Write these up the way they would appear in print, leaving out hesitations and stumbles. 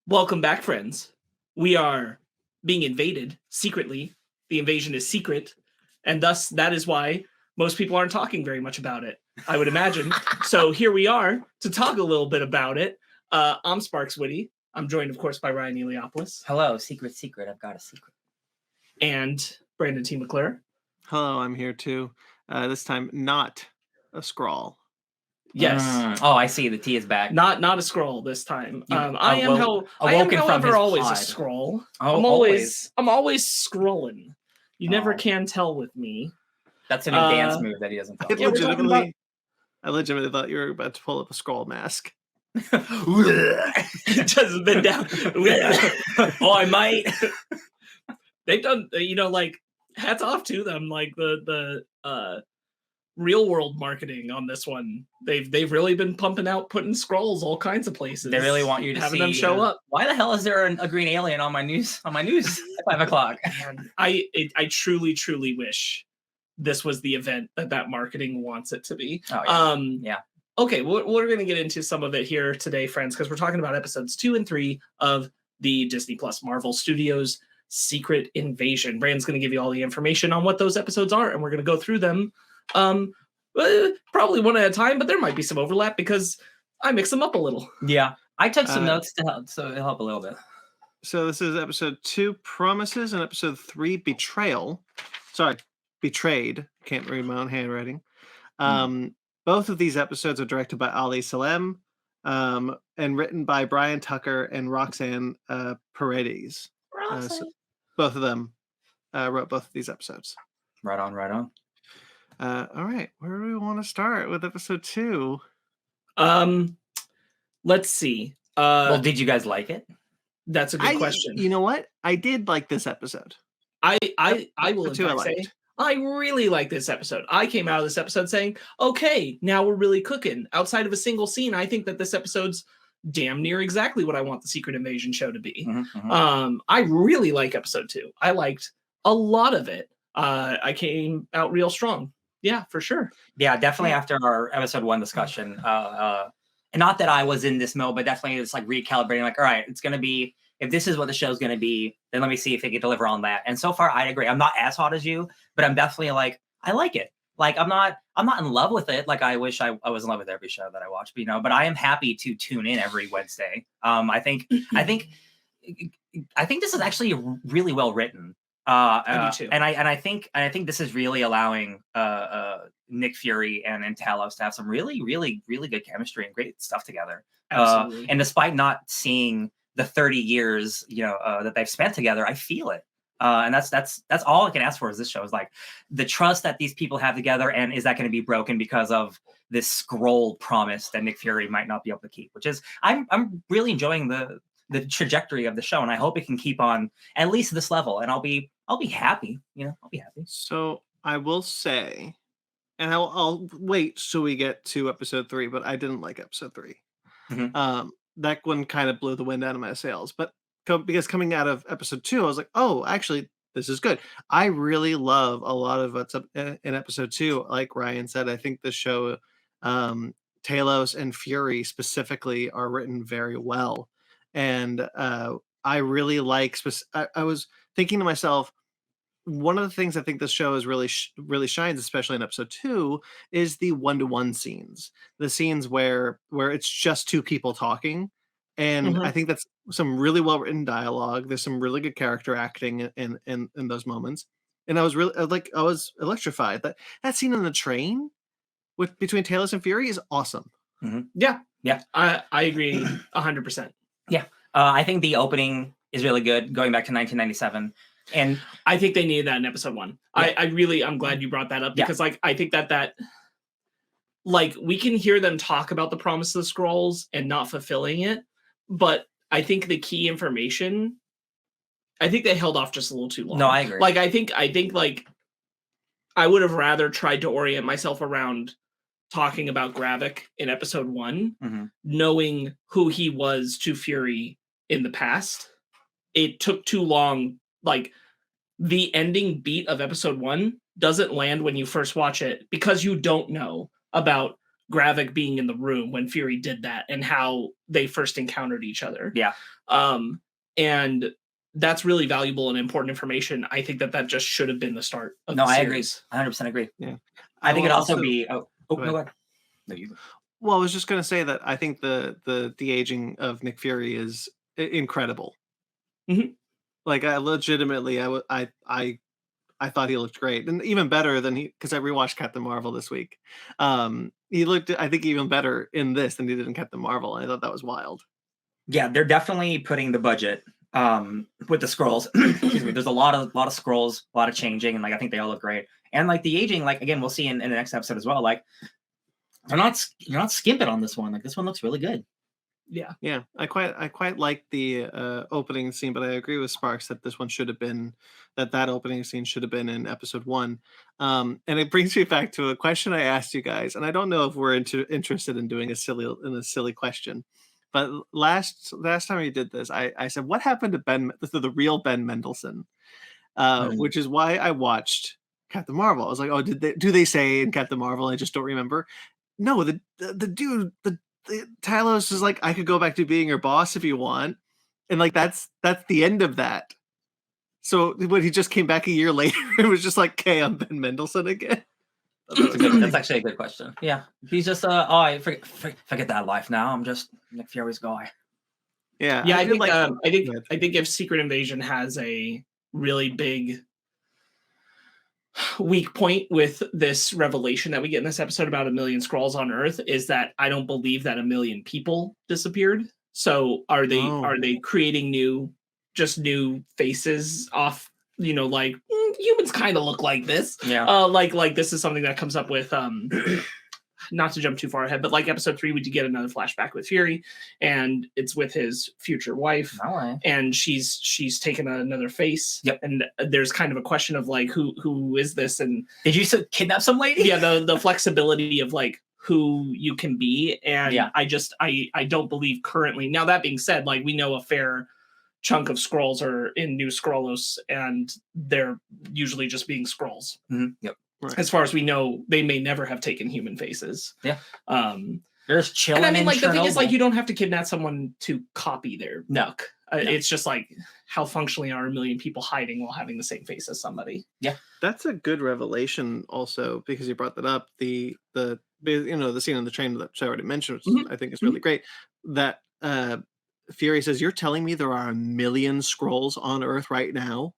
Welcome back, friends. We are being invaded secretly. The invasion is secret, and thus that is why most people aren't talking very much about it, I would imagine. So here we are to talk a little bit about it. I'm Sparkz Witty. I'm joined, of course, by Ryan Eliopoulos. Hello, secret. I've got a secret. And Brandon T. McClure. Hello, I'm here too. This time, not a Skrull. Yes. Oh, I see. The T is back. Not a Skrull this time. I am, awoken from however, his always pod. a Skrull. Oh, I'm always scrolling. You never can tell with me. That's a new dance move that he doesn't tell. I legitimately thought you were about to pull up a Skrull mask. Just been down. Oh, I might. They've done, like, hats off to them. Like the real world marketing on this one. They've really been putting Skrulls all kinds of places. They really want you to having see them show up. Why the hell is there a green alien on my news at 5:00? Man, I truly wish this was the event that marketing wants it to be. Oh, yeah. Okay, we're going to get into some of it here today, friends, because we're talking about episodes 2 and 3 of the Disney Plus Marvel Studios Secret Invasion. Brandon's going to give you all the information on what those episodes are, and we're going to go through them probably one at a time, but there might be some overlap because I mix them up a little. Yeah, I took some notes to help, so it'll help a little bit. So this is episode 2, Promises, and episode 3, Betrayal. Sorry, Betrayed. Can't read my own handwriting. Both of these episodes are directed by Ali Salem and written by Brian Tucker and Roxanne Paredes. So both of them wrote both of these episodes. Right on. All right, where do we want to start with episode 2? Let's see. Well, did you guys like it? That's a good question. You know what? I did like this episode. I will in fact say I really like this episode. I came out of this episode saying, okay, now we're really cooking. Outside of a single scene, I think that this episode's damn near exactly what I want the Secret Invasion show to be. I really like episode 2. I liked a lot of it. I came out real strong. Yeah, for sure. Yeah, definitely after our episode 1 discussion. And not that I was in this mode, but definitely it's like recalibrating, like, all right, it's going to be, if this is what the show's going to be, then let me see if they can deliver on that. And so far, I agree. I'm not as hot as you, but I'm definitely like, I like it. Like, I'm not in love with it. Like, I wish I was in love with every show that I watch, but I am happy to tune in every Wednesday. I think this is actually really well written. I do too. And I think this is really allowing Nick Fury and Talos to have some really good chemistry and great stuff together. Absolutely. And despite not seeing the 30 years, that they've spent together, I feel it. And that's all I can ask for is this show is like the trust that these people have together. And is that going to be broken because of this Skrull promise that Nick Fury might not be able to keep, which is, I'm really enjoying the trajectory of the show. And I hope it can keep on at least this level. And I'll be happy, I'll be happy. So I will say, and I'll wait till we get to episode 3, but I didn't like episode 3. That one kind of blew the wind out of my sails, but because coming out of episode 2, I was like, oh, actually, this is good. I really love a lot of what's up in episode 2. Like Ryan said, I think the show, Talos and Fury specifically, are written very well. And I really like, I was thinking to myself, one of the things I think this show is really shines, especially in episode 2, is the one-to-one scenes. The scenes where it's just two people talking. And I think that's some really well-written dialogue. There's some really good character acting in those moments. And I was electrified. That scene on the train between Talos and Fury is awesome. Yeah. I agree 100%. Yeah. I think the opening is really good, going back to 1997. And I think they needed that in episode 1. Yeah. I'm glad you brought that up because I think that we can hear them talk about the promise of the Skrulls and not fulfilling it. But I think the key information, I think they held off just a little too long. No, I agree. I think I would have rather tried to orient myself around talking about Gravik in episode 1, knowing who he was to Fury in the past. It took too long. Like, the ending beat of episode 1 doesn't land when you first watch it because you don't know about Gravik being in the room when Fury did that and how they first encountered each other. Yeah. And that's really valuable and important information. I think that just should have been the start of the series. I agree. 100% agree. Yeah. I think it'd also be... Oh, no, go ahead. No, you go. Well, I was just going to say that I think the de-aging of Nick Fury is incredible. Mm-hmm. Like, I legitimately, I thought he looked great, and even better than because I rewatched Captain Marvel this week. He looked, I think, even better in this than he did in Captain Marvel. I thought that was wild. Yeah, they're definitely putting the budget with the Skrulls. Excuse me. There's a lot of Skrulls, a lot of changing, and like I think they all look great. And like the aging, like again, we'll see in the next episode as well. Like they're not skimping on this one. Like this one looks really good. Yeah. I quite like the opening scene, but I agree with Sparkz that this one should have been that opening scene should have been in episode 1. And it brings me back to a question I asked you guys, and I don't know if we're interested in doing a silly question, but last time we did this, I said, what happened to the real Ben Mendelsohn? Which is why I watched Captain Marvel. I was like, oh, do they say in Captain Marvel? I just don't remember. No, the dude, Talos is like, I could go back to being your boss if you want, and like that's the end of that. So when he just came back a year later, it was just like, okay, I'm Ben Mendelsohn again. That's actually a good question. Yeah, he's just I forget that life now. I'm just Nick Fury's guy. Yeah, I think if Secret Invasion has a really big weak point with this revelation that we get in this episode about 1 million Skrulls on Earth is that I don't believe that 1 million people disappeared. So are they creating new faces off, like humans kind of look like this. Yeah. Like this is something that comes up with not to jump too far ahead, but like episode 3, we did get another flashback with Fury, and it's with his future wife, and she's taken another face. Yep. And there's kind of a question of like, who is this? And did you kidnap some lady? Yeah, the flexibility of like who you can be, and yeah. I don't believe currently. Now that being said, like we know a fair chunk of Skrulls are in New Skrullos, and they're usually just being Skrulls. Mm-hmm. Yep. Right. As far as we know, they may never have taken human faces. Yeah. There's chilling. And I mean, like the thing is, like you don't have to kidnap someone to copy their look. No. It's just like how functionally are 1 million people hiding while having the same face as somebody. Yeah, that's a good revelation. Also, because you brought that up, the scene on the train that I already mentioned, which I think is really great. That Fury says, "You're telling me there are 1 million Skrulls on Earth right now?"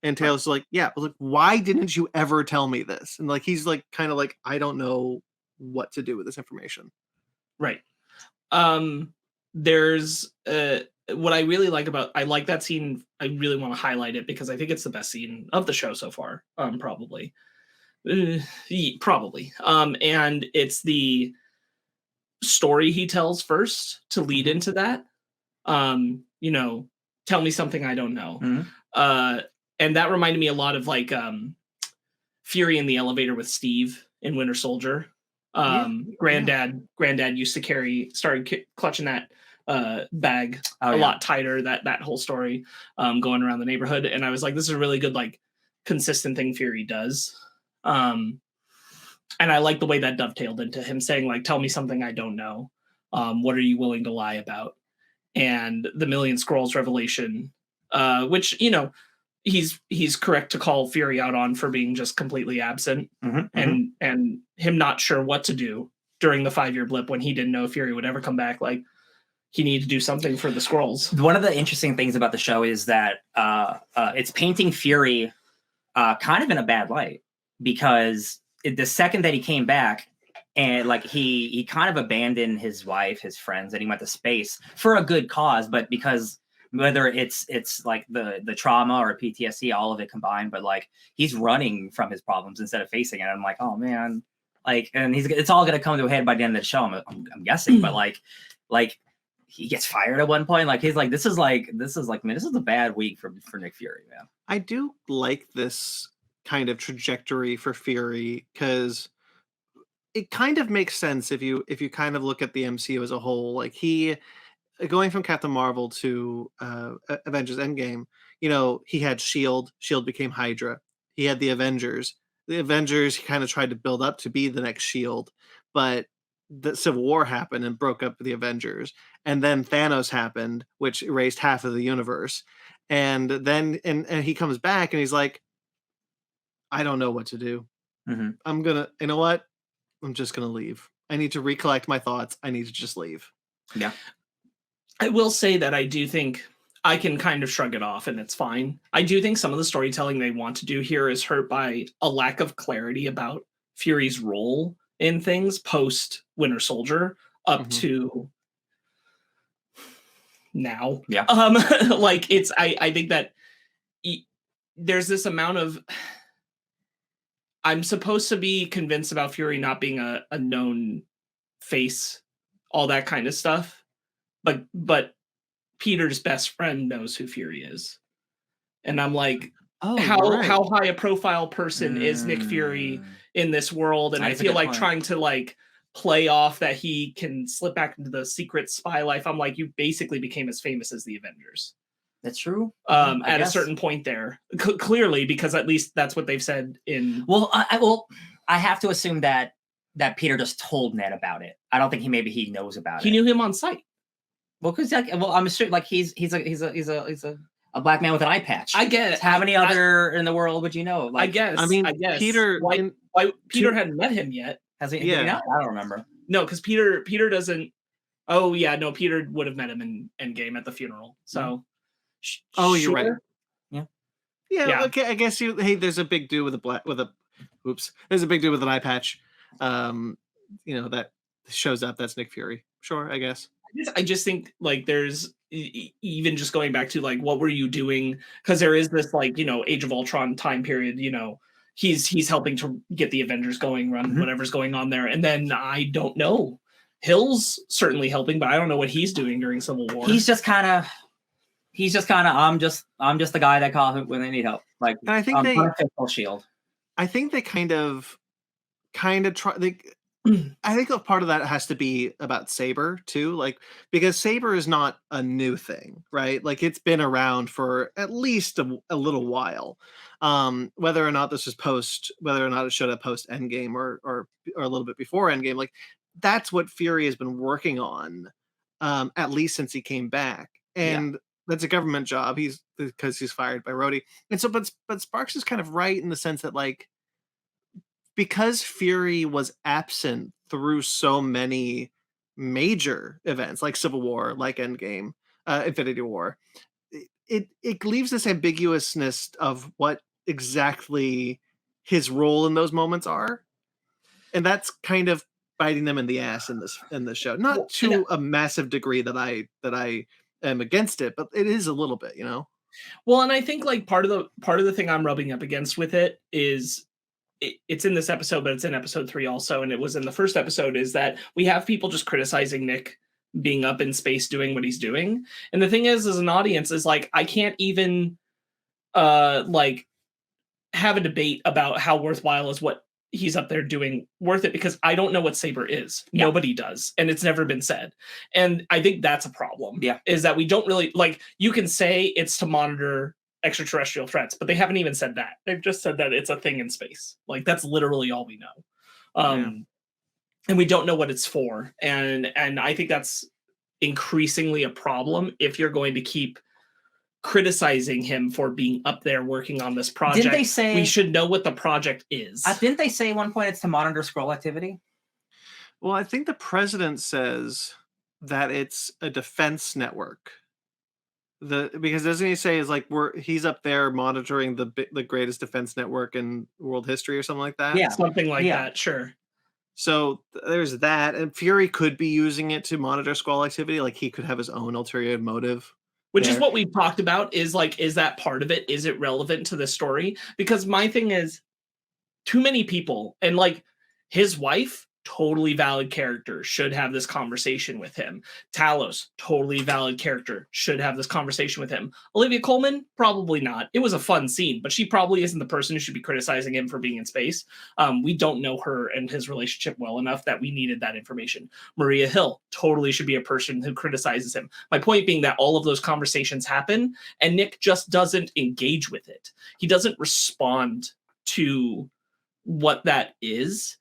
And Talos is like, "Yeah, but like, why didn't you ever tell me this?" And like, he's like, kind of like, I don't know what to do with this information. Right. There's what I really like I like that scene. I really want to highlight it because I think it's the best scene of the show so far. Probably. And it's the story he tells first to lead into that. Tell me something I don't know. Mm-hmm. And that reminded me a lot of like Fury in the elevator with Steve in Winter Soldier. Granddad used to started clutching that bag a lot tighter, that whole story going around the neighborhood. And I was like, this is a really good, like consistent thing Fury does. And I like the way that dovetailed into him saying like, tell me something I don't know. What are you willing to lie about? And the 1 million Skrulls revelation, which, he's correct to call Fury out on for being just completely absent and him not sure what to do during the 5-year blip when he didn't know if Fury would ever come back. Like he needed to do something for the Skrulls. One of the interesting things about the show is that it's painting Fury kind of in a bad light because the second that he came back and like he kind of abandoned his wife, his friends, and he went to space for a good cause, but because whether it's like the trauma or PTSD, all of it combined, but like he's running from his problems instead of facing it. I'm like, oh man, like, and it's all gonna come to a head by the end of the show. I'm guessing, but like he gets fired at one point. Like he's like, this is a bad week for Nick Fury, man. I do like this kind of trajectory for Fury because it kind of makes sense if you kind of look at the MCU as a whole. Like he. Going from Captain Marvel to Avengers Endgame, he had S.H.I.E.L.D. S.H.I.E.L.D. became Hydra. He had the Avengers. the Avengers kind of tried to build up to be the next Shield, but the Civil War happened and broke up the Avengers, and then Thanos happened, which erased half of the universe, and then and he comes back and he's like, I don't know what to do. I'm gonna, you know what? I'm just gonna leave. I need to recollect my thoughts. I need to just leave. Yeah. I will say that I do think I can kind of shrug it off and it's fine. I do think some of the storytelling they want to do here is hurt by a lack of clarity about Fury's role in things post Winter Soldier up to now. Yeah. Like it's, I think that there's this amount of, I'm supposed to be convinced about Fury not being a known face, all that kind of stuff. But Peter's best friend knows who Fury is. And I'm like, how high a profile person is Nick Fury in this world? And I feel like trying to like play off that he can slip back into the secret spy life. I'm like, you basically became as famous as the Avengers. That's true. At a certain point there, clearly, because at least that's what they've said in. Well, I have to assume that Peter just told Ned about it. I don't think he knows about it. He knew him on sight. Well, because I'm sure like he's a black man with an eye patch. I guess. How many other in the world would you know? Like, I guess. Peter. Why Peter hadn't met him yet? Has he? Yeah. I don't remember. No, because Peter doesn't. Oh yeah, no. Peter would have met him in Endgame at the funeral. So. You're right. Yeah. Okay, I guess there's a big dude there's a big dude with an eye patch. That shows up. That's Nick Fury. Sure, I guess. I just think like there's even just going back to like what were you doing, because there is this like Age of Ultron time period. He's helping to get the Avengers going, run whatever's going on there, and then I don't know. Hill's certainly helping, but I don't know what he's doing during Civil War. He's just kind of I'm just the guy that calls when they need help. Like, and I think Shield. I think they kind of try. I think a part of that has to be about Saber too, like because Saber is not a new thing, right? Like it's been around for at least a little while. Whether or not this is whether or not it showed up post Endgame or a little bit before Endgame, like that's what Fury has been working on, at least since he came back, and that's a government job. Because he's fired by Rhodey, and so but Sparkz is kind of right in the sense that like. Because Fury was absent through so many major events like Civil War, like Endgame, Infinity War, it leaves this ambiguousness of what exactly his role in those moments are, and that's kind of biting them in the ass in this show. Not to a massive degree that I am against it, but it is a little bit, Well, and I think like part of the thing I'm rubbing up against with it is. It's in this episode, but it's in episode 3 also, and it was in the first episode, is that we have people just criticizing Nick being up in space doing what he's doing. And the thing is, as an audience, is like, I can't even like have a debate about how worthwhile is what he's up there doing worth it, because I don't know what Saber is. Yeah. Nobody does, and it's never been said. And I think that's a problem. Yeah. Is that we don't really, like, you can say it's to monitor extraterrestrial threats, but they haven't even said that. They've just said that it's a thing in space. Like that's literally all we know. And we don't know what it's for. And I think that's increasingly a problem if you're going to keep criticizing him for being up there working on this project. Didn't they say we should know what the project is? Didn't they say at one point it's to monitor Skrull activity? Well, I think the president says that it's a defense network. Because doesn't he say is like he's up there monitoring the greatest defense network in world history or something like that? Yeah, something like that. Sure. So there's that, and Fury could be using it to monitor Skrull activity. Like he could have his own ulterior motive, which is what we've talked about. Is that part of it? Is it relevant to the story? Because my thing is, too many people, and like his wife. Totally valid character, should have this conversation with him. Talos, totally valid character, should have this conversation with him. Olivia Colman, probably not. It was a fun scene, but she probably isn't the person who should be criticizing him for being in space. We don't know her and his relationship well enough that we needed that information. Maria Hill totally should be a person who criticizes him. My point being that all of those conversations happen, and Nick just doesn't engage with it. He doesn't respond to what that is.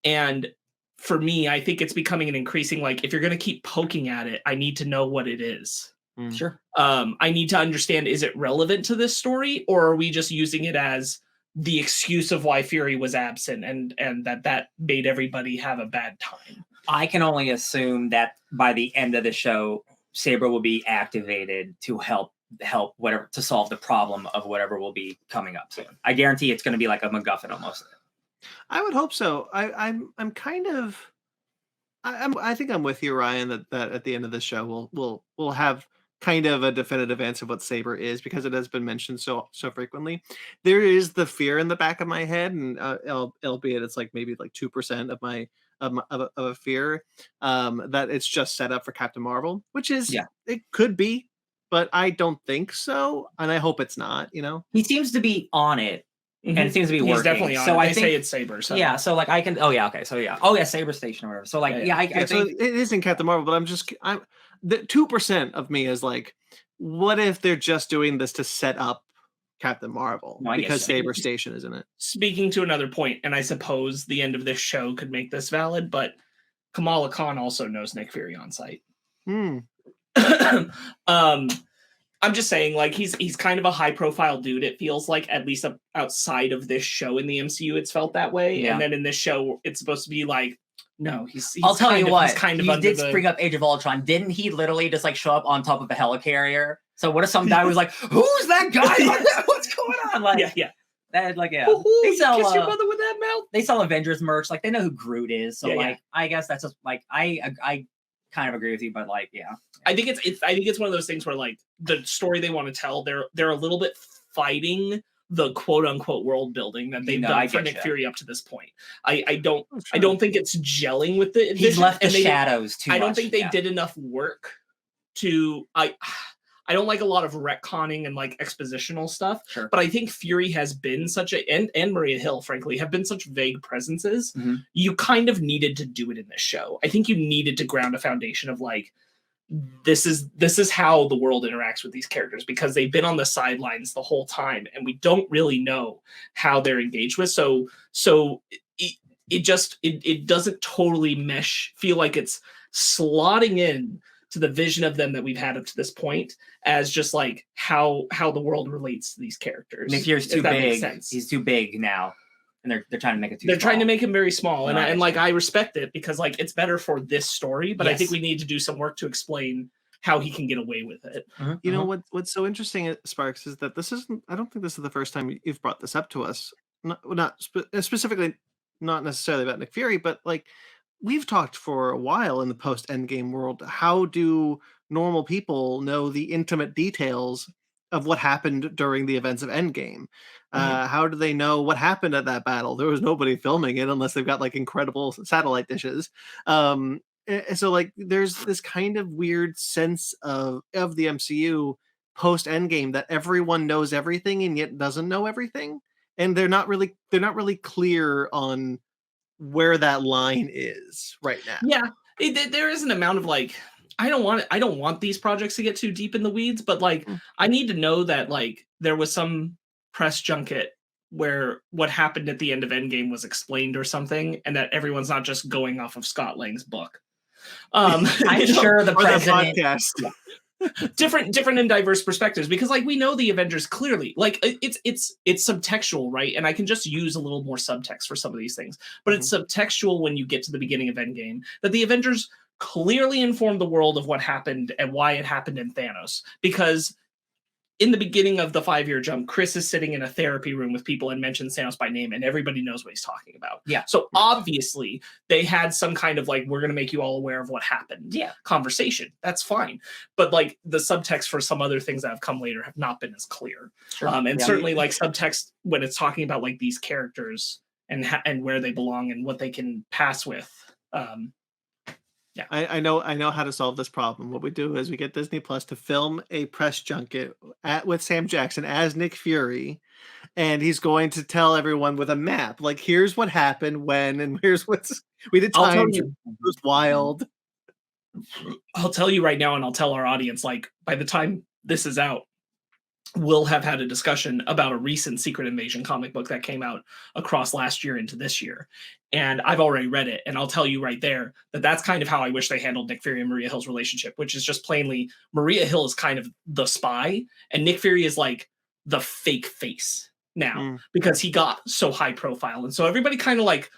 And for me, I think it's becoming an increasing, like, if you're going to keep poking at it, I need to know what it is. Sure. I need to understand, is it relevant to this story, or are we just using it as the excuse of why Fury was absent and that made everybody have a bad time? I can only assume that by the end of the show, Saber will be activated to help whatever, to solve the problem of whatever will be coming up soon. I guarantee it's going to be like a MacGuffin almost. I would hope so. I'm kind of, I think I'm with you, Ryan, that at the end of the show we'll have kind of a definitive answer of what Saber is, because it has been mentioned so frequently. There is the fear in the back of my head, and albeit it's like maybe like 2% of my of a fear, that it's just set up for Captain Marvel, which is, it could be, but I don't think so, and I hope it's not. He seems to be on it. And it seems to be working. He's definitely on. So I say it's Saber. So. Yeah. So like I can. Oh yeah. Okay. So yeah. Oh yeah. Saber Station or whatever. So like I think so it isn't Captain Marvel, but I'm the 2% of me is like, what if they're just doing this to set up Captain Marvel, because Saber Station is in it. Speaking to another point, and I suppose the end of this show could make this valid, but Kamala Khan also knows Nick Fury on site. I'm just saying, like, he's kind of a high profile dude. It feels like, at least outside of this show in the MCU, it's felt that way. Yeah. And then in this show, it's supposed to be like, no, he's I'll tell you what, he did spring up Age of Ultron. Didn't he literally just like show up on top of a helicarrier? So what if some guy was like, who's that guy? What's going on? Like, that, like, yeah. They sell kiss your mother with that mouth. They sell Avengers merch. Like, they know who Groot is. So I guess that's just like, I kind of agree with you, but like, I think it's one of those things where, like, the story they want to tell, they're a little bit fighting the quote unquote world building that they've done for Nick Fury up to this point. I don't think it's gelling with the He's left the shadows too much. I don't think they did enough work to I don't like a lot of retconning and like expositional stuff. Sure. But I think Fury has been such and Maria Hill, frankly, have been such vague presences. Mm-hmm. You kind of needed to do it in this show. I think you needed to ground a foundation of like, this is how the world interacts with these characters, because they've been on the sidelines the whole time and we don't really know how they're engaged with. So it doesn't totally mesh, feel like it's slotting in to the vision of them that we've had up to this point as just like how the world relates to these characters. Nick Fury's too big. He's too big now. And they're trying to make it too small. Trying to make him very small. And like, I respect it, because like, it's better for this story, but I think we need to do some work to explain how he can get away with it. You know what's so interesting at Sparkz is that I don't think this is the first time you've brought this up to us. Not specifically, not necessarily about Nick Fury, but like, we've talked for a while in the post Endgame world. How do normal people know the intimate details of what happened during the events of Endgame? How do they know what happened at that battle? There was nobody filming it unless they've got like incredible satellite dishes. So like, there's this kind of weird sense of the MCU post Endgame that everyone knows everything and yet doesn't know everything, and they're not really clear on where that line is right now. Yeah, there is an amount of like, I don't want these projects to get too deep in the weeds, but like, I need to know that like there was some press junket where what happened at the end of Endgame was explained or something, and that everyone's not just going off of Scott Lang's book. I'm sure the president. different and diverse perspectives, because like, we know the Avengers clearly, like it's subtextual, right? And I can just use a little more subtext for some of these things, but it's subtextual when you get to the beginning of Endgame that the Avengers clearly informed the world of what happened and why it happened in Thanos, because in the beginning of the 5-year jump, Chris is sitting in a therapy room with people and mentions Thanos by name, and everybody knows what he's talking about. Yeah. So obviously they had some kind of like, we're going to make you all aware of what happened. Yeah. Conversation. That's fine. But like, the subtext for some other things that have come later have not been as clear. Sure. And certainly like subtext when it's talking about like these characters and where they belong and what they can pass with. Yeah, I know how to solve this problem. What we do is we get Disney Plus to film a press junket with Sam Jackson as Nick Fury, and he's going to tell everyone with a map, like, here's what happened when, and here's we did time. It was wild. I'll tell you right now, and I'll tell our audience, like, by the time this is out, will have had a discussion about a recent Secret Invasion comic book that came out across last year into this year. And I've already read it. And I'll tell you right there that that's kind of how I wish they handled Nick Fury and Maria Hill's relationship, which is just plainly Maria Hill is kind of the spy and Nick Fury is like the fake face now because he got so high profile. And so everybody kind of like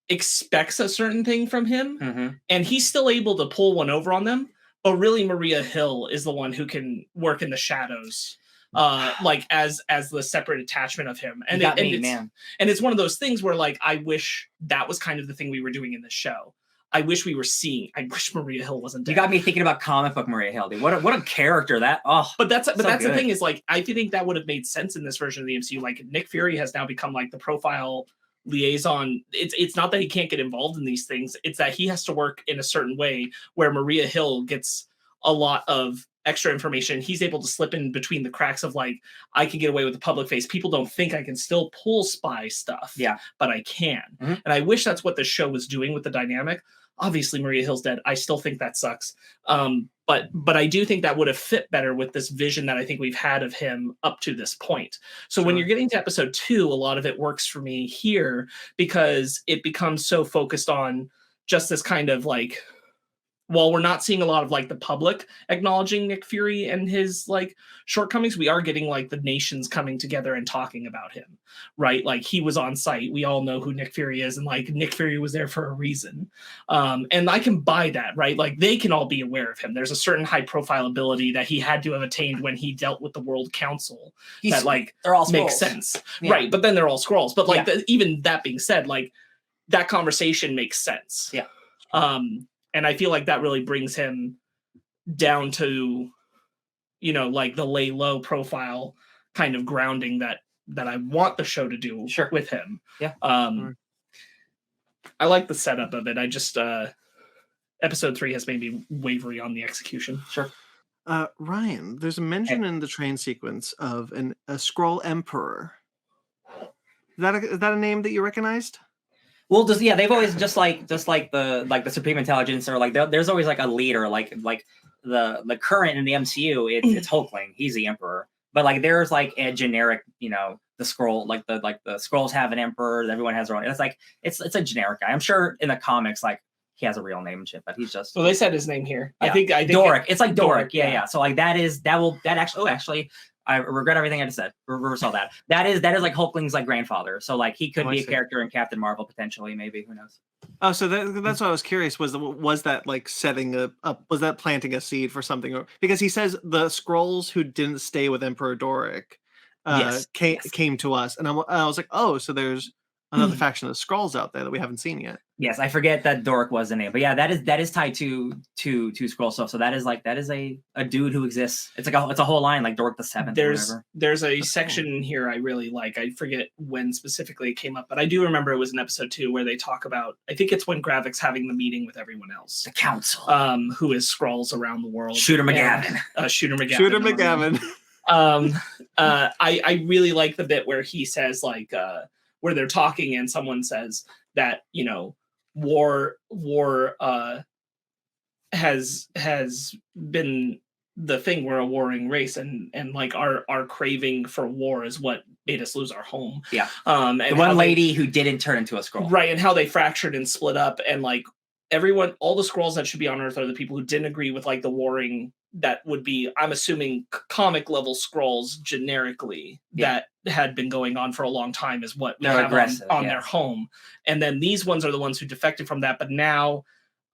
expects a certain thing from him and he's still able to pull one over on them. But really Maria Hill is the one who can work in the shadows like as the separate attachment of him. And it's one of those things where like I wish that was kind of the thing we were doing in the show. I wish Maria Hill wasn't dead. You got me thinking about comic book Maria Hill, dude. What a character that. But that's the thing is like I think that would have made sense in this version of the MCU. Like Nick Fury has now become like the profile liaison. It's not that he can't get involved in these things, it's that he has to work in a certain way where Maria Hill gets a lot of extra information. He's able to slip in between the cracks of like, I can get away with the public face. People don't think I can still pull spy stuff. Yeah. But I can. And I wish that's what the show was doing with the dynamic. Obviously Maria Hill's dead. I still think that sucks. But I do think that would have fit better with this vision that I think we've had of him up to this point. So when you're getting to episode 2, a lot of it works for me here because it becomes so focused on just this kind of like, while we're not seeing a lot of like the public acknowledging Nick Fury and his like shortcomings, we are getting like the nations coming together and talking about him, right? Like he was on site. We all know who Nick Fury is and like Nick Fury was there for a reason. And I can buy that, right? Like they can all be aware of him. There's a certain high profile ability that he had to have attained when he dealt with the World Council that like they're all makes sense. Yeah. Right. But then they're all Skrulls. But like even that being said, like that conversation makes sense. Yeah. And I feel like that really brings him down to, you know, like the lay low profile kind of grounding that I want the show to do with him. Yeah. I like the setup of it. I just, episode 3 has made me wavery on the execution. Sure. Ryan, there's a mention in the train sequence of a Skrull Emperor. Is that a name that you recognized? Well, they've always just like the Supreme Intelligence or like there's always like a leader like the current in the MCU it's Hulkling, he's the Emperor, but like there's like a generic, you know, the Skrull like the Skrulls have an Emperor, everyone has their own. It's like it's a generic guy. I'm sure in the comics like he has a real name and shit, but he's just. Well, they said his name here. Yeah. I think Doric. It's like Doric. Yeah. So like that actually. I regret everything I just said. Reverse all that. That is like Hulkling's like grandfather. So like he could be a character in Captain Marvel potentially, maybe. Who knows? Oh, so that's what I was curious. Was that like setting up? Was that planting a seed for something? Because he says the Skrulls who didn't stay with Emperor Doric came to us, and I was like, oh, so there's another faction of Skrulls out there that we haven't seen yet. Yes, I forget that Doric was the name, but yeah, that is tied to Skrull stuff. So that is a dude who exists. It's a whole line like Doric the Seventh. There's a section in here I really like. I forget when specifically it came up, but I do remember it was in episode 2 where they talk about. I think it's when Gravik's having the meeting with everyone else, the council, who is Skrulls around the world. Shooter McGavin. Shooter McGavin. I really like the bit where he says like where they're talking and someone says that, you know, war has been the thing. We're a warring race, and like our craving for war is what made us lose our home. Yeah. And the one lady who didn't turn into a Skrull. Right, and how they fractured and split up, and like everyone, all the Skrulls that should be on Earth are the people who didn't agree with like the warring that would be, I'm assuming, comic level Skrulls generically that had been going on for a long time is what we have on their home. And then these ones are the ones who defected from that. But now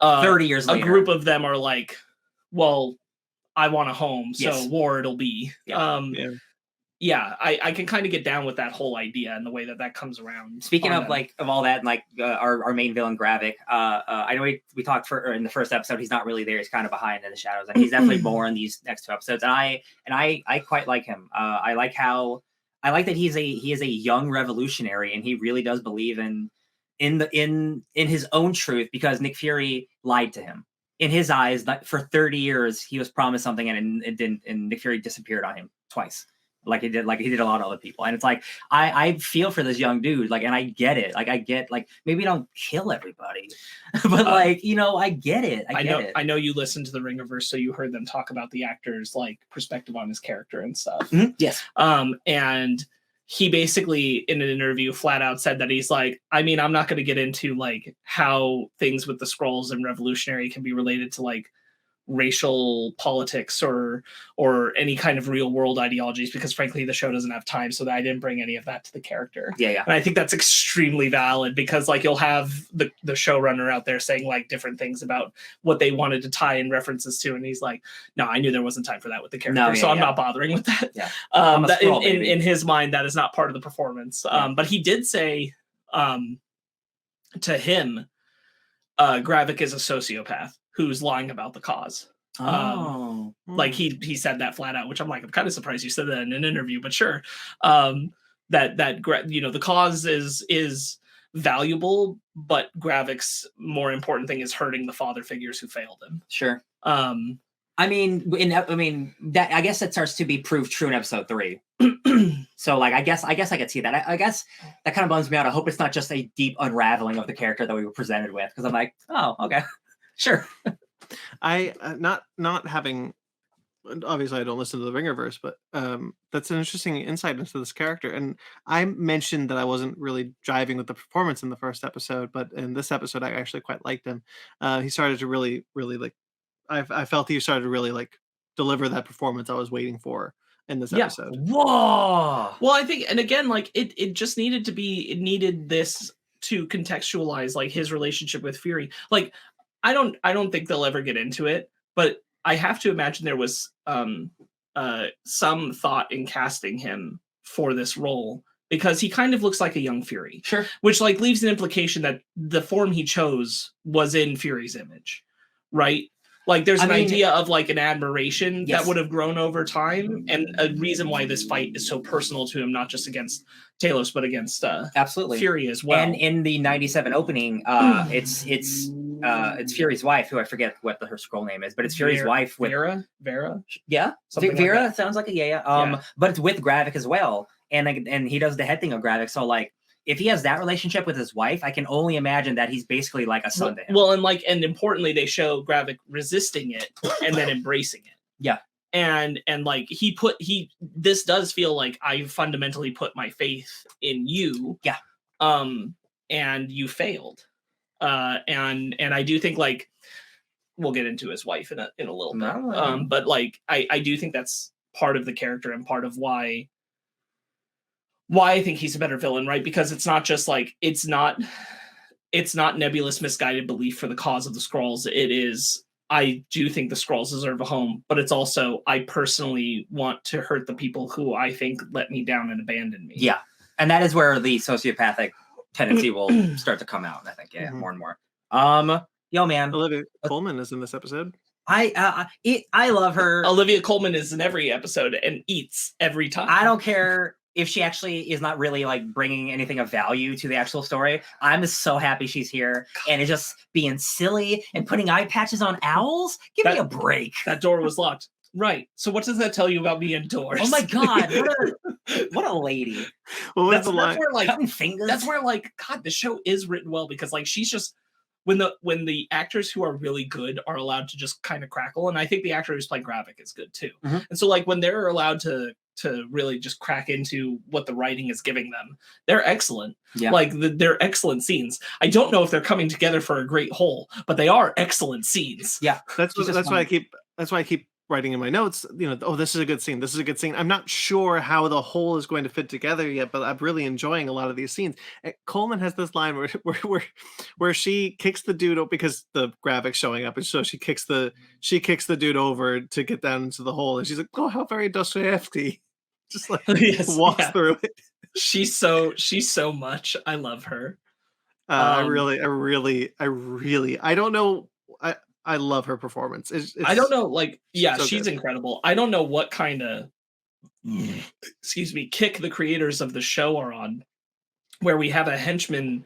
30 years later, a group of them are like, well, I want a home. So war it'll be. Yeah. I can kind of get down with that whole idea and the way that comes around. Speaking of like of all that, and like our main villain Gravik, I know we talked in the first episode. He's not really there. He's kind of behind in the shadows, and he's definitely more in these next 2 episodes. And I quite like him. I like that he is a young revolutionary, and he really does believe in his own truth, because Nick Fury lied to him. In his eyes, for 30 years, he was promised something, and it didn't. And Nick Fury disappeared on him twice. like he did a lot of other people. And it's like I feel for this young dude, like, and I get it. Like I get like maybe don't kill everybody, but like I get it. I know you listened to the Ringerverse, so you heard them talk about the actor's like perspective on his character and stuff. Mm-hmm. Yes. And he basically in an interview flat out said that he's like, I mean, I'm not going to get into like how things with the Skrulls and Revolutionary can be related to like racial politics or any kind of real world ideologies, because frankly the show doesn't have time, so that I didn't bring any of that to the character. Yeah. And I think that's extremely valid, because like you'll have the showrunner out there saying like different things about what they wanted to tie in references to, and he's like, no, I knew there wasn't time for that with the character, so I'm not bothering with that. That in his mind, that is not part of the performance. But he did say to him, Gravik is a sociopath who's lying about the cause. Like he said that flat out, which I'm like, I'm kind of surprised you said that in an interview, but sure. That the cause is valuable, but Gravik's more important thing is hurting the father figures who failed him. Sure. I mean that I guess it starts to be proved true in episode 3. So like I guess I could see that. I guess that kind of bums me out. I hope it's not just a deep unraveling of the character that we were presented with, because I'm like, oh, okay. Sure. I not having, obviously I don't listen to the Ringerverse, but that's an interesting insight into this character. And I mentioned that I wasn't really jiving with the performance in the first episode, but in this episode I actually quite liked him. He started to really like, I felt he started to really like deliver that performance I was waiting for in this episode. Whoa. Well, I think, and again, like it just needed this to contextualize like his relationship with Fury. Like I don't think they'll ever get into it, but I have to imagine there was some thought in casting him for this role, because he kind of looks like a young Fury. Sure. Which like leaves an implication that the form he chose was in Fury's image, right? Like there's an idea of like an admiration that would have grown over time, and a reason why this fight is so personal to him, not just against Talos, but against absolutely Fury as well. And in the 97 opening, it's Fury's wife, who I forget what her Skrull name is, but it's Fury's wife with Vera. Yeah, Vera like sounds like a but it's with Gravik as well, and he does the head thing of Gravik. So like, if he has that relationship with his wife, I can only imagine that he's basically like a son to him. Well, and importantly, they show Gravik resisting it and then embracing it. Yeah. And like this does feel like I fundamentally put my faith in you. Yeah. And you failed. And I do think like we'll get into his wife in a little bit. But like I do think that's part of the character and part of why I think he's a better villain, right? Because it's not just like it's not nebulous misguided belief for the cause of the Skrulls. It is, I do think the Skrulls deserve a home, but it's also I personally want to hurt the people who I think let me down and abandoned me. Yeah. And that is where the sociopathic tendency will start to come out, I think. Yeah, more and more. Yo, man. Olivia Colman is in this episode. I love her. Olivia Colman is in every episode and eats every time. I don't care if she actually is not really like bringing anything of value to the actual story. I'm just so happy she's here and is just being silly and putting eye patches on owls. Give me a break. That door was locked. Right. So what does that tell you about me indoors? Oh my God. What a lady. What was the line? That's where, like, cutting fingers. That's where like, God, the show is written well, because like she's just, when the actors who are really good are allowed to just kind of crackle, and I think the actor who's playing Gravik is good too. Mm-hmm. And so like when they're allowed to really just crack into what the writing is giving them, they're excellent. Yeah. Like they're excellent scenes. I don't know if they're coming together for a great whole, but they are excellent scenes. Yeah. That's why I keep writing in my notes, this is a good scene. This is a good scene. I'm not sure how the whole is going to fit together yet, but I'm really enjoying a lot of these scenes. And Coleman has this line where she kicks the dude because the Gravik's showing up, and so she kicks the dude over to get down into the hole, and she's like, "Oh, how very Dostoevsky!" Just like walks through it. She's so much. I love her. I don't know. I love her performance. I don't know, like, so she's good. incredible. I don't know what kind of, kick the creators of the show are on, where we have a henchman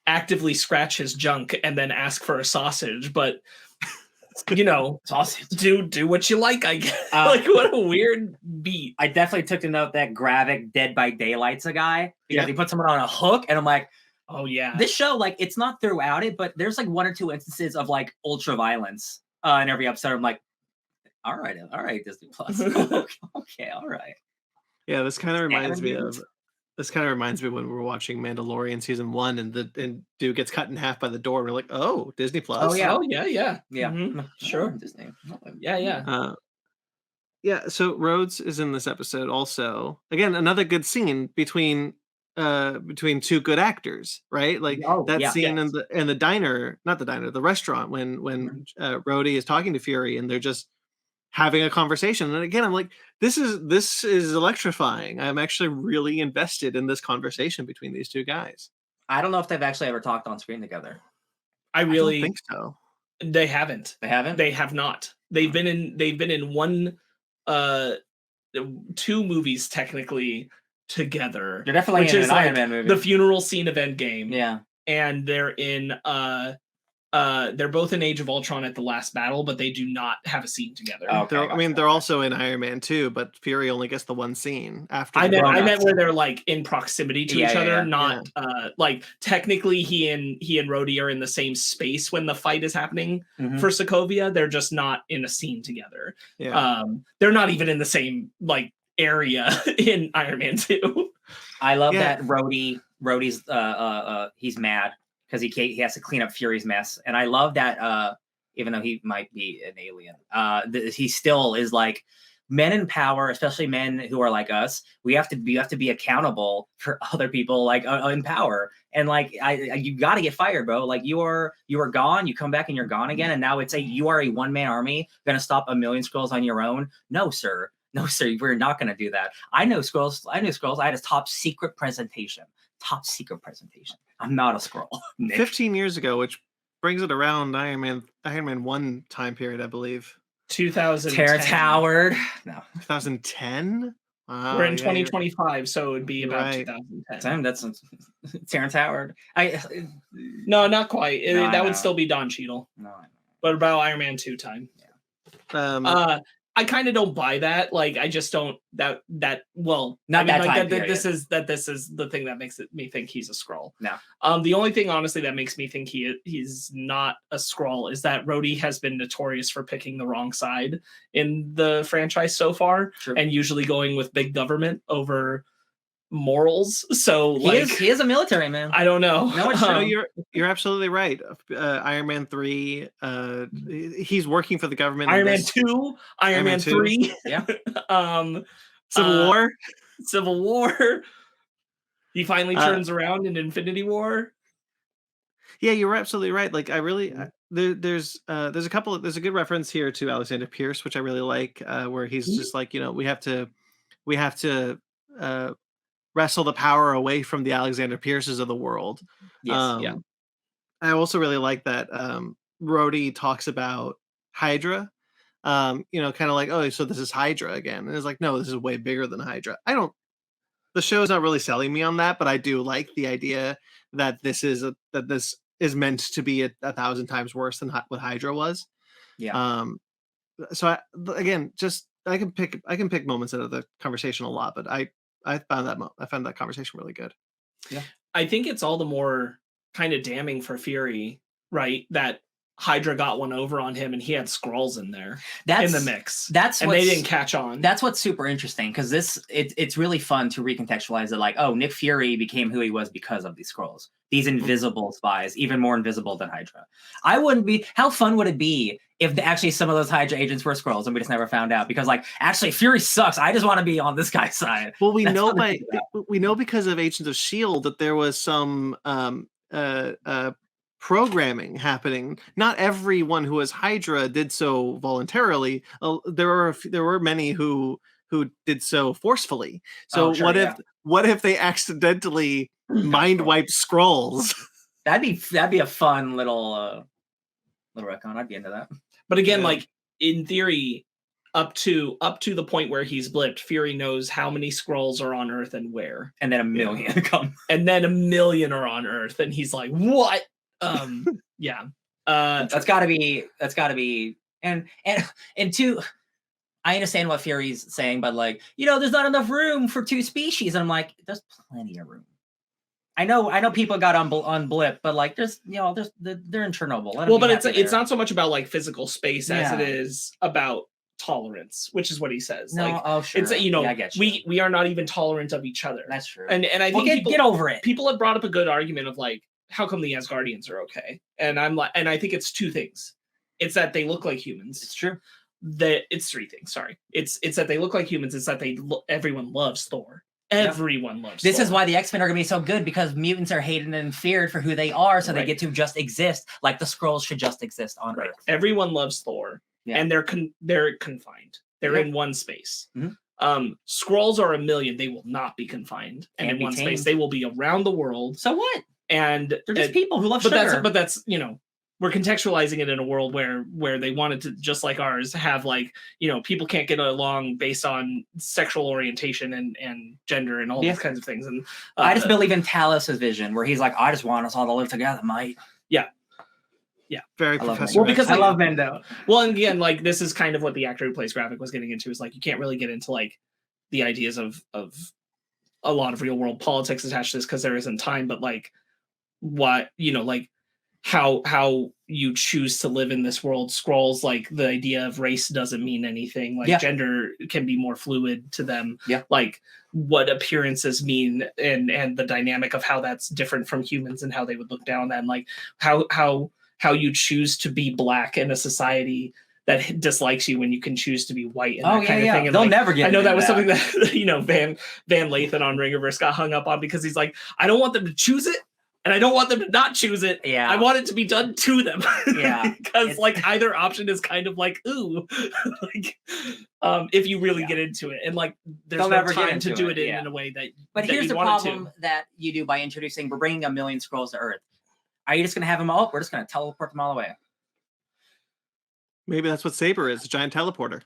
actively scratch his junk and then ask for a sausage. But you know, do what you like, I guess. Like, what a weird beat. I definitely took to note that Gravik Dead by Daylight's a guy because he put someone on a hook, and I'm like, oh yeah, this show, like, it's not throughout it, but there's like 1 or 2 instances of like ultra violence in every episode. I'm like, all right, Disney Plus. Okay, all right. Yeah, this kind of reminds me of. This kind of reminds me when we were watching Mandalorian season 1, and dude gets cut in half by the door. We're like, oh, Disney Plus. Oh yeah, yeah. Mm-hmm. Sure, Disney. Yeah. Yeah. So Rhodes is in this episode also. Again, another good scene between 2 good actors, right? Like scene in the diner, not the diner, the restaurant when Rhodey is talking to Fury and they're just having a conversation. And again, I'm like, this is electrifying. I'm actually really invested in this conversation between these 2 guys. I don't know if they've actually ever talked on screen together. I don't think so. They haven't. They haven't? They have not. They've been in 1 2 movies technically together. They're definitely in an Iron Man movie. The funeral scene of Endgame. Yeah. And they're in they're both in Age of Ultron at the last battle, but they do not have a scene together. Okay, they're also in Iron Man 2, but Fury only gets the 1 scene after. I meant where they're like in proximity to each other, not like technically he and Rhodey are in the same space when the fight is happening for Sokovia. They're just not in a scene together. Yeah. They're not even in the same like area in Iron Man 2. I love that Rhodey's he's mad because he has to clean up Fury's mess, and I love that even though he might be an alien, he still is like, men in power, especially men who are like us, we have to be accountable for other people like in power, and like you got to get fired, bro. Like you are gone, you come back and you're gone again, and now you are a 1-man army gonna stop a million Skrulls on your own? No, sir, we're not gonna do that. I know Skrulls. I had a top secret presentation. I'm not a Skrull. 15 years ago, which brings it around Iron Man 1 time period, I believe. 2010. Terrence Howard. No. 2010? Wow, we're in 2025, so it would be about 2010. That's Terrence Howard. No, not quite. That would still be Don Cheadle. No. But about Iron Man 2 time. Yeah. I kind of don't buy that. Like, I just don't this is the thing that makes me think he's a Skrull. No. The only thing, honestly, that makes me think he's not a Skrull is that Rhodey has been notorious for picking the wrong side in the franchise so far, and usually going with big government over morals. So he is a military man. I don't know. No, you're absolutely right. Iron Man 3, he's working for the government. Iron Man 2, Iron Man 3, yeah. Civil War. He finally turns around in Infinity War. Yeah, you're absolutely right. Like, I really there's a good reference here to Alexander Pierce, which I really like, where he's just like, we have to wrestle the power away from the Alexander Pierces of the world. Yes, I also really like that Rhodey talks about Hydra, kind of like, oh, so this is Hydra again. And it's like, no, this is way bigger than Hydra. The show's not really selling me on that, but I do like the idea that this is meant to be 1,000 times worse than what Hydra was. Yeah. So I can pick moments out of the conversation a lot, but I found that conversation really good. Yeah, I think it's all the more kind of damning for Fury, right? That Hydra got one over on him, and he had Skrulls in there in the mix. And they didn't catch on. That's what's super interesting, because it's really fun to recontextualize it. Like, oh, Nick Fury became who he was because of these Skrulls, these invisible spies, even more invisible than Hydra. How fun would it be if actually some of those Hydra agents were Skrulls and we just never found out? Because like, actually, Fury sucks. I just want to be on this guy's side. Well, we know because of Agents of S.H.I.E.L.D. that there was some programming happening. Not everyone who was Hydra did so voluntarily. There were many who did so forcefully. So what if they accidentally mind wiped Skrulls? That'd be a fun little retcon. I'd be into that. But again, like, in theory, up to the point where he's blipped, Fury knows how many Skrulls are on Earth and where. And then a million come. And then 1 million are on Earth, and he's like, what? Yeah. That's gotta be And two, I understand what Fury's saying, but like, there's not enough room for 2 species. And I'm like, there's plenty of room. I know people got on Blip, but like they're in Chernobyl. Well, but it's not so much about like physical space as it is about tolerance, which is what he says. No, like, sure. It's I get you. We are not even tolerant of each other. That's true. And I think get over it. People have brought up a good argument of like, how come the Asgardians are okay? And I think it's 2 things. It's that they look like humans. It's true. It's 3 things. Sorry. It's that they look like humans. It's that everyone loves Thor. Everyone loves this Thor. Is why the X-Men are going to be so good, because mutants are hated and feared for who they are, so they get to just exist like the Skrulls should just exist on Earth. Everyone loves Thor, and they're confined. They're in one space. Mm-hmm. Skrulls are a million. They will not be confined and in one space. They will be around the world. So what? And they're just people who love sugar. But that's we're contextualizing it in a world where they wanted to, just like ours, have like, people can't get along based on sexual orientation and gender and all these kinds of things. And I just believe in Talos's vision, where he's like, I just want us all to live together, mate. Yeah. Very Professor. Well, because I love Mendo. Well, and again, like this is kind of what the actor who plays Graphic was getting into, is like, you can't really get into like the ideas of a lot of real world politics attached to this because there isn't time, but like what, like how you choose to live in this world. Skrulls, like the idea of race doesn't mean anything. Like gender can be more fluid to them. Like what appearances mean and the dynamic of how that's different from humans and how they would look down on, like how you choose to be black in a society that dislikes you when you can choose to be white and that kind of thing. And they'll like, never get. I know that was something that Van Lathan on Ringerverse got hung up on, because he's like, I don't want them to choose it, and I don't want them to not choose it. Yeah. I want it to be done to them. Yeah. Because like either option is kind of like, ooh, like if you really get into it. And like there's no time to do it in a way that. But that here's the problem that you do by introducing, we're bringing 1 million Skrulls to Earth. Are you just going to have them all? We're just going to teleport them all away. Maybe that's what Saber is, a giant teleporter.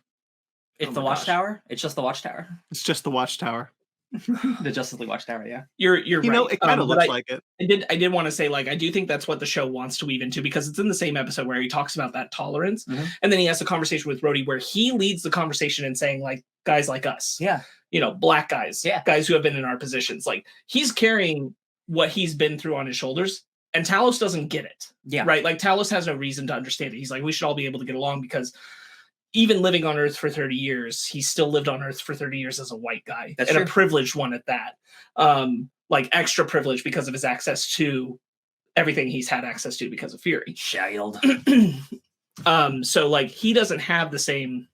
It's the Watchtower? It's just the Watchtower? It's just the Watchtower. The Justice League Watchtower, yeah. You're right. It kind of looks like it. I did want to say, like, I do think that's what the show wants to weave into, because it's in the same episode where he talks about that tolerance. Mm-hmm. And then he has a conversation with Rhodey where he leads the conversation in saying, like, guys like us. Yeah. Black guys. Yeah. Guys who have been in our positions. Like, he's carrying what he's been through on his shoulders. And Talos doesn't get it. Yeah. Right? Like, Talos has no reason to understand it. He's like, we should all be able to get along, because even living on Earth for 30 years, he still lived on Earth for 30 years as a white guy. That's true. A privileged one at that. Like extra privileged because of his access to everything he's had access to because of Fury. Child. So like he doesn't have the same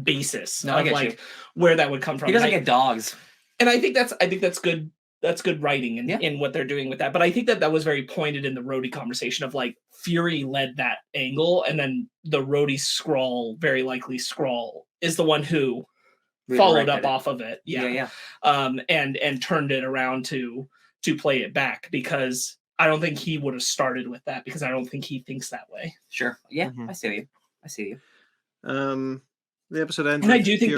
basis of like where that would come from. He doesn't get dogs. And I think that's good. That's good writing in what they're doing with that. But I think that was very pointed in the Rhodey conversation of like Fury led that angle, and then the Rhodey Skrull, very likely Skrull, is the one who followed up off of it. And turned it around to play it back, because I don't think he would have started with that, because I don't think he thinks that way. Sure. Yeah, I see you. The episode ends. And I do think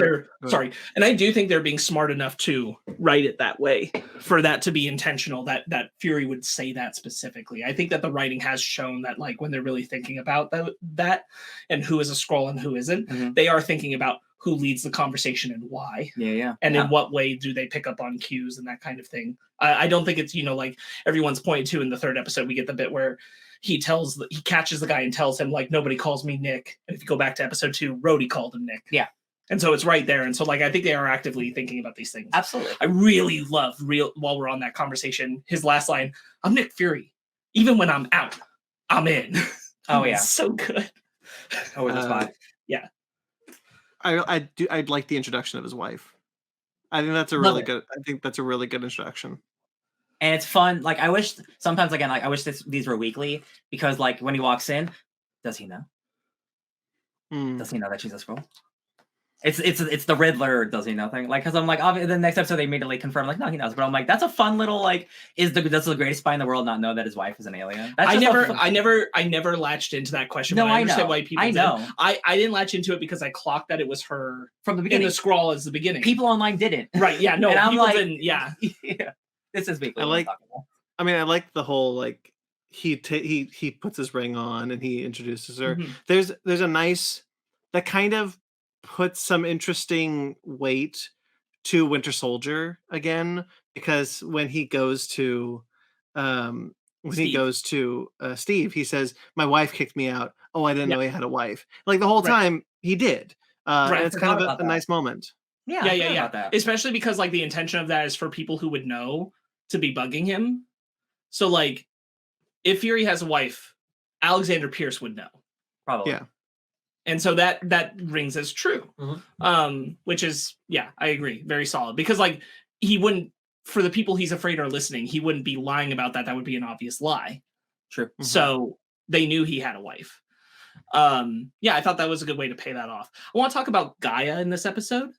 I do think they're being smart enough to write it that way, for that to be intentional, that Fury would say that specifically. I think that the writing has shown that, like, when they're really thinking about that and who is a Skrull and who isn't, they are thinking about who leads the conversation and why. And in what way do they pick up on cues and that kind of thing. I don't think it's, like everyone's pointed to in the 3rd episode, we get the bit where he catches the guy and tells him, like, nobody calls me Nick. And if you go back to episode 2, Rhodey called him Nick. Yeah. And so it's right there. And so, like, I think they are actively thinking about these things. Absolutely. I really love, while we're on that conversation, his last line, I'm Nick Fury. Even when I'm out, I'm in. Oh, yeah. So good. Oh, it's fine. Yeah. I'd like the introduction of his wife. I think that's a really good introduction. And it's fun. Like, I wish sometimes, again, like, I wish these were weekly, because, like, when he walks in, does he know? Does he know that she's a Skrull? It's the Riddler, does he know thing? Like, because I'm like, obviously, the next episode they immediately confirm, like, no, he knows. But I'm like, that's a fun little, like, does the greatest spy in the world not know that his wife is an alien? I never latched into that question. No, I understand why people. I know. I didn't latch into it because I clocked that it was her from the beginning. In the Skrull as the beginning. People online didn't. Right? Yeah. No. And I'm like, didn't. Yeah. Yeah. This is weekly. I like the whole, like, he puts his ring on and he introduces her. Mm-hmm. There's a nice that kind of puts some interesting weight to Winter Soldier again, because when he goes to Steve, he says, "My wife kicked me out. Oh, I didn't know he had a wife." Like the whole time he did. And it's kind of a nice moment. Yeah. Especially because like the intention of that is for people who would know to be bugging him. So like, if Fury has a wife, Alexander Pierce would know. Probably. Yeah. And so that rings as true. Mm-hmm. Which is, I agree. Very solid. Because like he wouldn't, for the people he's afraid are listening, he wouldn't be lying about that. That would be an obvious lie. True. Mm-hmm. So they knew he had a wife. I thought that was a good way to pay that off. I want to talk about Gaia in this episode.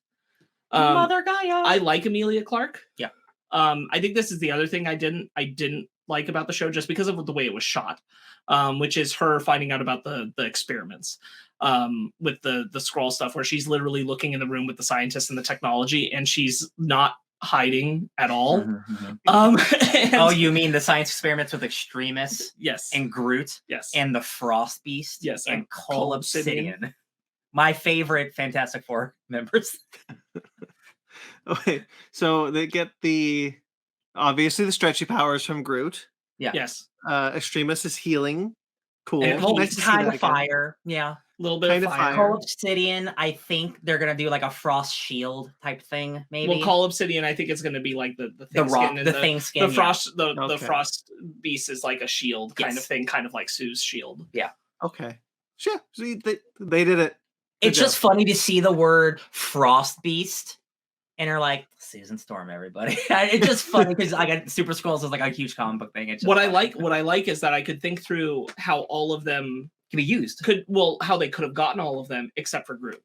Mother Gaia. I like Emilia Clarke. Yeah. I think this is the other thing I didn't like about the show, just because of the way it was shot, which is her finding out about the experiments with the Skrull stuff, where she's literally looking in the room with the scientists and the technology, and she's not hiding at all. Mm-hmm. You mean the science experiments with Extremis? Yes. And Groot? Yes. And the Frost Beast? Yes. And Cull Obsidian. My favorite Fantastic Four members. Okay, so they get obviously the stretchy powers from Groot. Yeah. Yes. Extremis is healing. Cool. And nice kind of fire. Yeah. A little bit of fire. Cull Obsidian, I think they're gonna do like a frost shield type thing, maybe. Well, Cull Obsidian, I think it's gonna be like the rock, the thing skin. The frost beast is like a shield kind of thing, kind of like Sue's shield. Yeah. Okay. Sure. So they did it. It's just funny to see the word frost beast. And they're like, Susan Storm, everybody. It's just funny because I got Super Skrulls is like a huge comic book thing. It's just what I like is that I could think through how all of them can be used. How they could have gotten all of them except for Groot.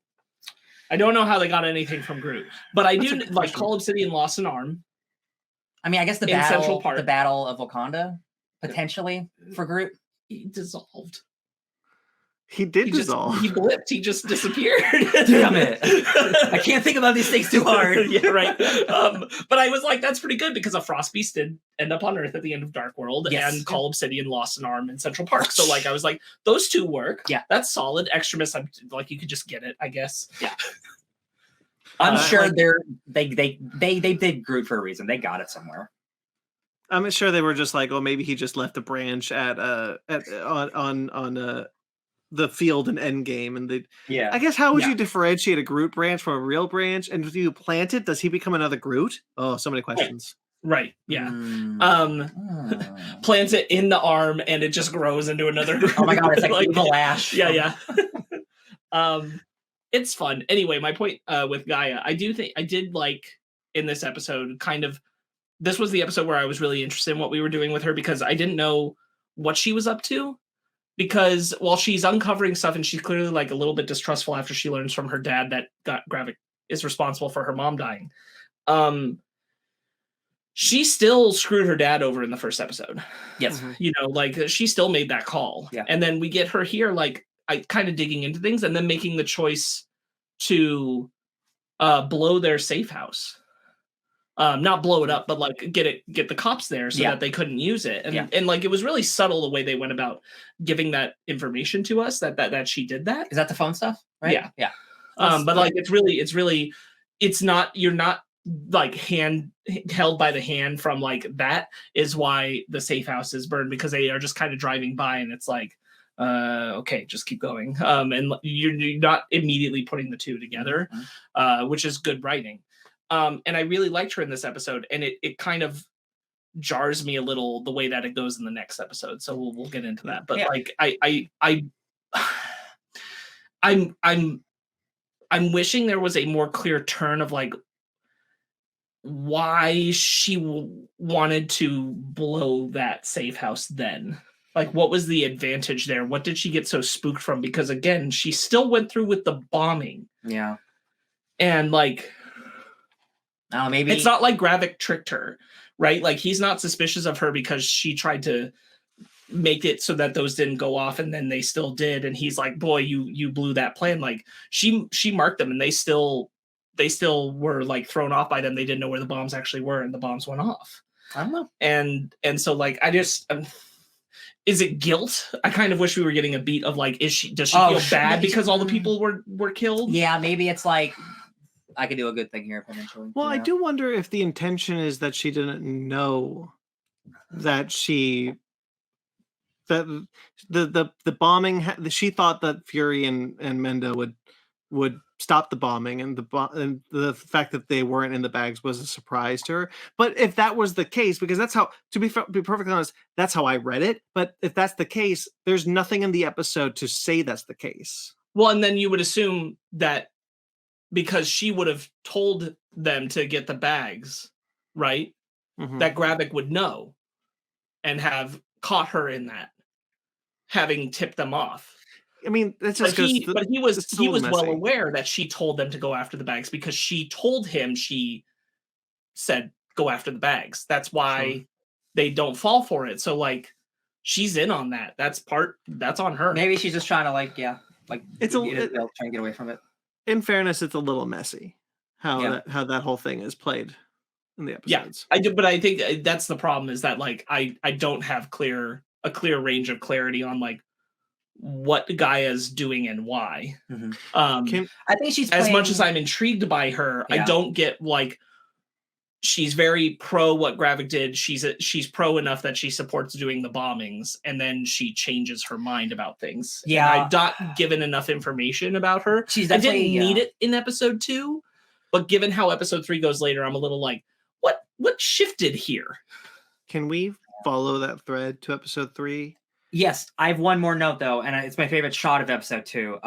I don't know how they got anything from Groot, but I do like Cull Obsidian lost an arm. I mean, I guess the battle of Wakanda potentially for Groot. He dissolved. He dissolve. He blipped. He just disappeared. Damn it! I can't think about these things too hard. Yeah, right. But I was like, that's pretty good because a Frost Beast did end up on Earth at the end of Dark World, and Cull Obsidian lost an arm in Central Park. So like, I was like, those two work. Yeah, that's solid. Extremis, like, you could just get it, I guess. Yeah. I'm sure they did Groot for a reason. They got it somewhere. I'm sure they were just like, oh, maybe he just left a branch on the field in Endgame, and I guess how would you differentiate a Groot branch from a real branch? And if you plant it, does he become another Groot? Oh, so many questions. Right. Yeah. Plants it in the arm, and it just grows into another Groot. Oh my god, it's like evil Ash. Yeah. It's fun. Anyway, my point with Gaia, I did like in this episode, this was the episode where I was really interested in what we were doing with her, because I didn't know what she was up to. Because while she's uncovering stuff, and she's clearly like a little bit distrustful after she learns from her dad that Gravik is responsible for her mom dying, she still screwed her dad over in the first episode. Yes. Like she still made that call. Yeah. And then we get her here, like kind of digging into things and then making the choice to blow their safe house. Not blow it up, but like get the cops there so that they couldn't use it. And like, it was really subtle the way they went about giving that information to us that she did that. Is that the phone stuff? Right? Yeah. Yeah. But like, it's not, you're not like held by the hand from like, that is why the safe house is burned, because they are just kind of driving by and it's like, okay, just keep going. And you're not immediately putting the two together, which is good writing. And I really liked her in this episode, and it kind of jars me a little the way that it goes in the next episode. So we'll get into that. But like I'm wishing there was a more clear turn of like why she wanted to blow that safe house then. Like, what was the advantage there? What did she get so spooked from? Because again, she still went through with the bombing. Yeah. And like, maybe it's not like Gravik tricked her, right? Like, he's not suspicious of her because she tried to make it so that those didn't go off, and then they still did. And he's like, boy, you blew that plan. Like, she marked them, and they still were like thrown off by them. They didn't know where the bombs actually were, and the bombs went off. I don't know. And so like, I just, is it guilt? I kind of wish we were getting a beat of like, does she feel bad because all the people were killed? Yeah, maybe it's like I could do a good thing here potentially. Well, I do wonder if the intention is that she didn't know that the bombing. She thought that Fury and Menda would stop the bombing, and the fact that they weren't in the bags was a surprise to her. But if that was the case, because that's how, to be perfectly honest, that's how I read it. But if that's the case, there's nothing in the episode to say that's the case. Well, and then you would assume that because she would have told them to get the bags, right? Mm-hmm. That Gravik would know and have caught her in that, having tipped them off. I mean, that's just but he was well aware that she told them to go after the bags because she told him, she said, go after the bags. That's why they don't fall for it. So like, she's in on that. That's on her. Maybe she's just trying to trying to get away from it. In fairness, it's a little messy how that whole thing is played in the episodes. Yeah, I do, but I think that's the problem, is that like I don't have a clear range of clarity on like what Gaia's doing and why. Mm-hmm. I think she's as much as I'm intrigued by her, I don't get like, she's very pro what Gravik did. She's pro enough that she supports doing the bombings, and then she changes her mind about things. Yeah, and I've not given enough information about her. I didn't need it in episode 2, but given how episode 3 goes later, I'm a little like, what shifted here? Can we follow that thread to episode 3? Yes, I have one more note though, and it's my favorite shot of episode 2.